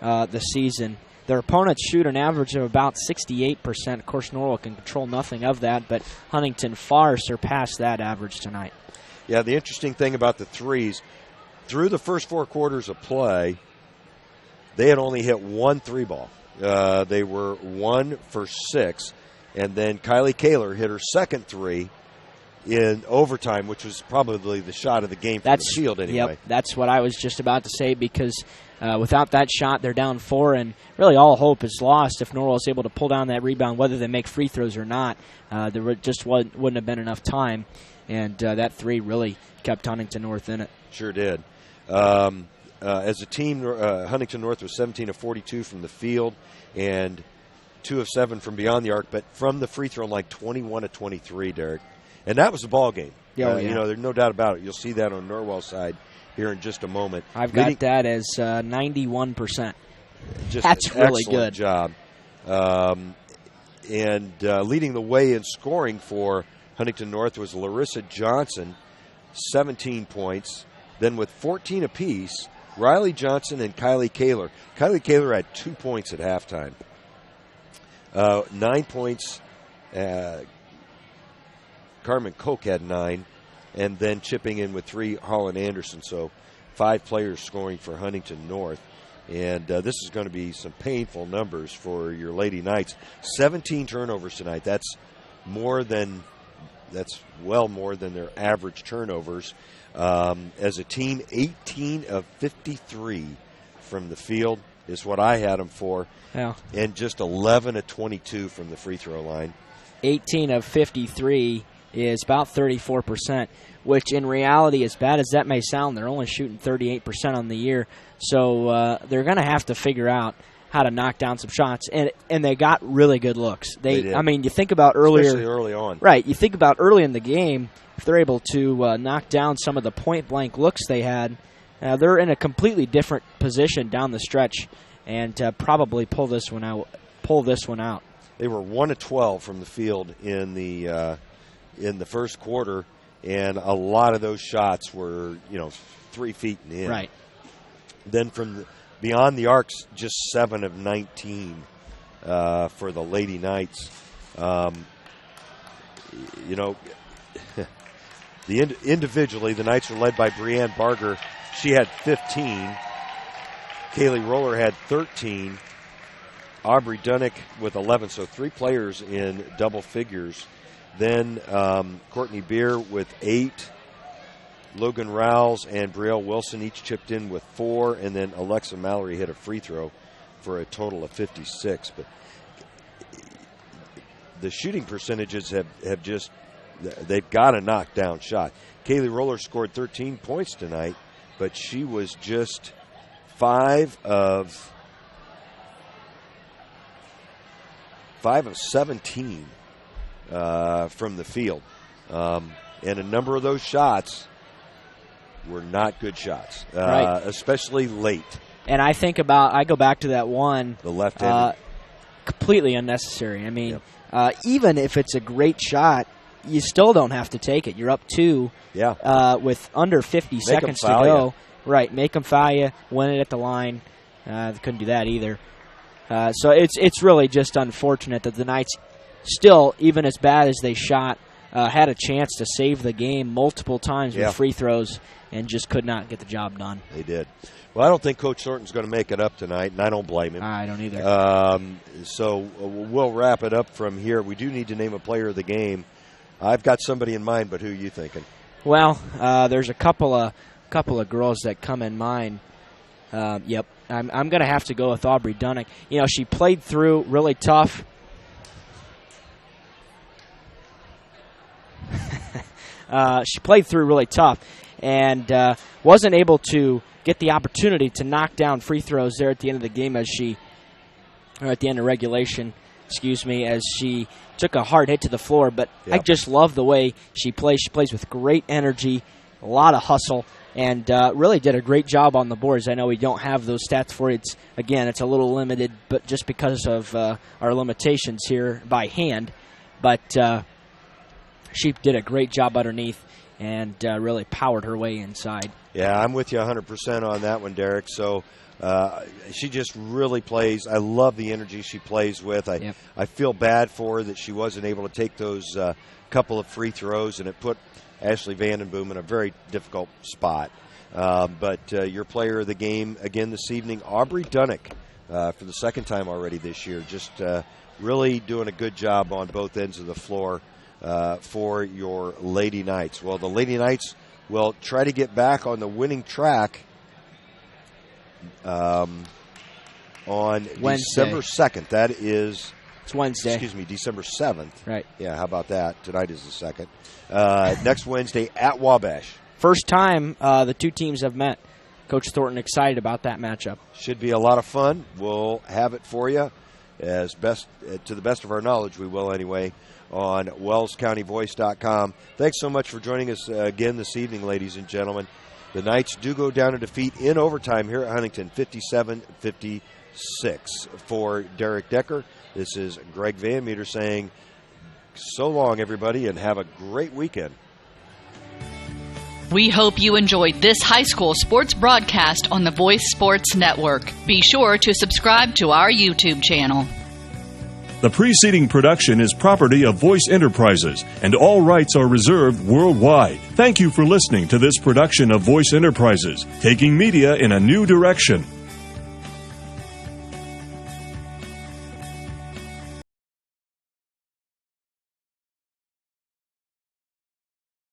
the season. Their opponents shoot an average of about 68%. Of course, Norwell can control nothing of that, but Huntington far surpassed that average tonight. Yeah, the interesting thing about the threes, through the first 4 quarters of play, they had only hit 1 3-ball. They were 1 for 6, and then Kylie Kaler hit her second 3 in overtime, which was probably the shot of the game from the field anyway. Yep, that's what I was just about to say, because without that shot, they're down 4, and really all hope is lost if Norwell is able to pull down that rebound, whether they make free throws or not. There just wouldn't have been enough time, and that 3 really kept Huntington North in it. Sure did. As a team, Huntington North was 17 of 42 from the field and 2 of 7 from beyond the arc, but from the free throw line, 21 of 23, Derek. And that was the ball game. Yeah. You know, there's no doubt about it. You'll see that on Norwell's side here in just a moment. I've got that as 91%. That's an really excellent good job. And leading the way in scoring for Huntington North was Larissa Johnson, 17 points. Then with 14 apiece, Riley Johnson and Kylie Kaler. Kylie Kaler had 2 points at halftime. 9 points. Carmen Koch had 9. And then chipping in with 3, Holland Anderson. So 5 players scoring for Huntington North. And this is going to be some painful numbers for your Lady Knights. 17 turnovers tonight. That's well more than their average turnovers. As a team, 18 of 53 from the field is what I had them for. Yeah. And just 11 of 22 from the free throw line. 18 of 53 is about 34%, which in reality, as bad as that may sound, they're only shooting 38% on the year. So they're going to have to figure out how to knock down some shots, and they got really good looks. They did. I mean, you think about earlier, especially early on, right? You think about early in the game, if they're able to knock down some of the point blank looks they had, they're in a completely different position down the stretch, and probably pull this one out. They were 1 of 12 from the field in the first quarter, and a lot of those shots were 3 feet and in. Right. Then from beyond the arcs, just 7 of 19 for the Lady Knights. Individually, the Knights were led by Brianne Barger. She had 15. Kaylee Roller had 13. Aubrey Dunnick with 11. So 3 players in double figures. Then Courtney Beer with 8. Logan Rouse and Brielle Wilson each chipped in with 4, and then Alexa Mallory hit a free throw for a total of 56. But the shooting percentages have just they've got to knock down shots. Kaylee Roller scored 13 points tonight, but she was just 5 of 17 from the field. And a number of those shots were not good shots, right. Especially late. And I go back to that one. The left-handed. Completely unnecessary. I mean, even if it's a great shot, you still don't have to take it. You're up 2 with under 50 seconds to go. You. Right, make them foul you, win it at the line. They couldn't do that either. So it's really just unfortunate that the Knights still, even as bad as they shot, had a chance to save the game multiple times with free throws and just could not get the job done. They did. Well, I don't think Coach Thornton's going to make it up tonight, and I don't blame him. I don't either. So we'll wrap it up from here. We do need to name a player of the game. I've got somebody in mind, but who are you thinking? Well, there's a couple of girls that come in mind. Yep, I'm going to have to go with Aubrey Dunnick. You know, she played through really tough. She played through really tough and wasn't able to get the opportunity to knock down free throws there at the end of the game at the end of regulation, as she took a hard hit to the floor. But I just love the way she plays. She plays with great energy, a lot of hustle, and really did a great job on the boards. I know we don't have those stats for it. It's a little limited, but just because of our limitations here by hand. But she did a great job underneath and really powered her way inside. Yeah, I'm with you 100% on that one, Derek. So she just really plays. I love the energy she plays with. I feel bad for her that she wasn't able to take those couple of free throws, and it put Ashley Vandenboom in a very difficult spot. But your player of the game again this evening, Aubrey Dunnick, for the second time already this year. Just really doing a good job on both ends of the floor for your Lady Knights. Well, the Lady Knights will try to get back on the winning track on Wednesday. December 2nd. That is... It's Wednesday. Excuse me, December 7th. Right. Yeah, how about that? Tonight is the 2nd. Next Wednesday at Wabash. First time the two teams have met. Coach Thornton excited about that matchup. Should be a lot of fun. We'll have it for you to the best of our knowledge. We will anyway on WellsCountyVoice.com. Thanks so much for joining us again this evening, ladies and gentlemen. The Knights do go down to defeat in overtime here at Huntington, 57-56. For Derek Decker, this is Greg Van Meter saying so long, everybody, and have a great weekend. We hope you enjoyed this high school sports broadcast on the Voice Sports Network. Be sure to subscribe to our YouTube channel. The preceding production is property of Voice Enterprises, and all rights are reserved worldwide. Thank you for listening to this production of Voice Enterprises, taking media in a new direction.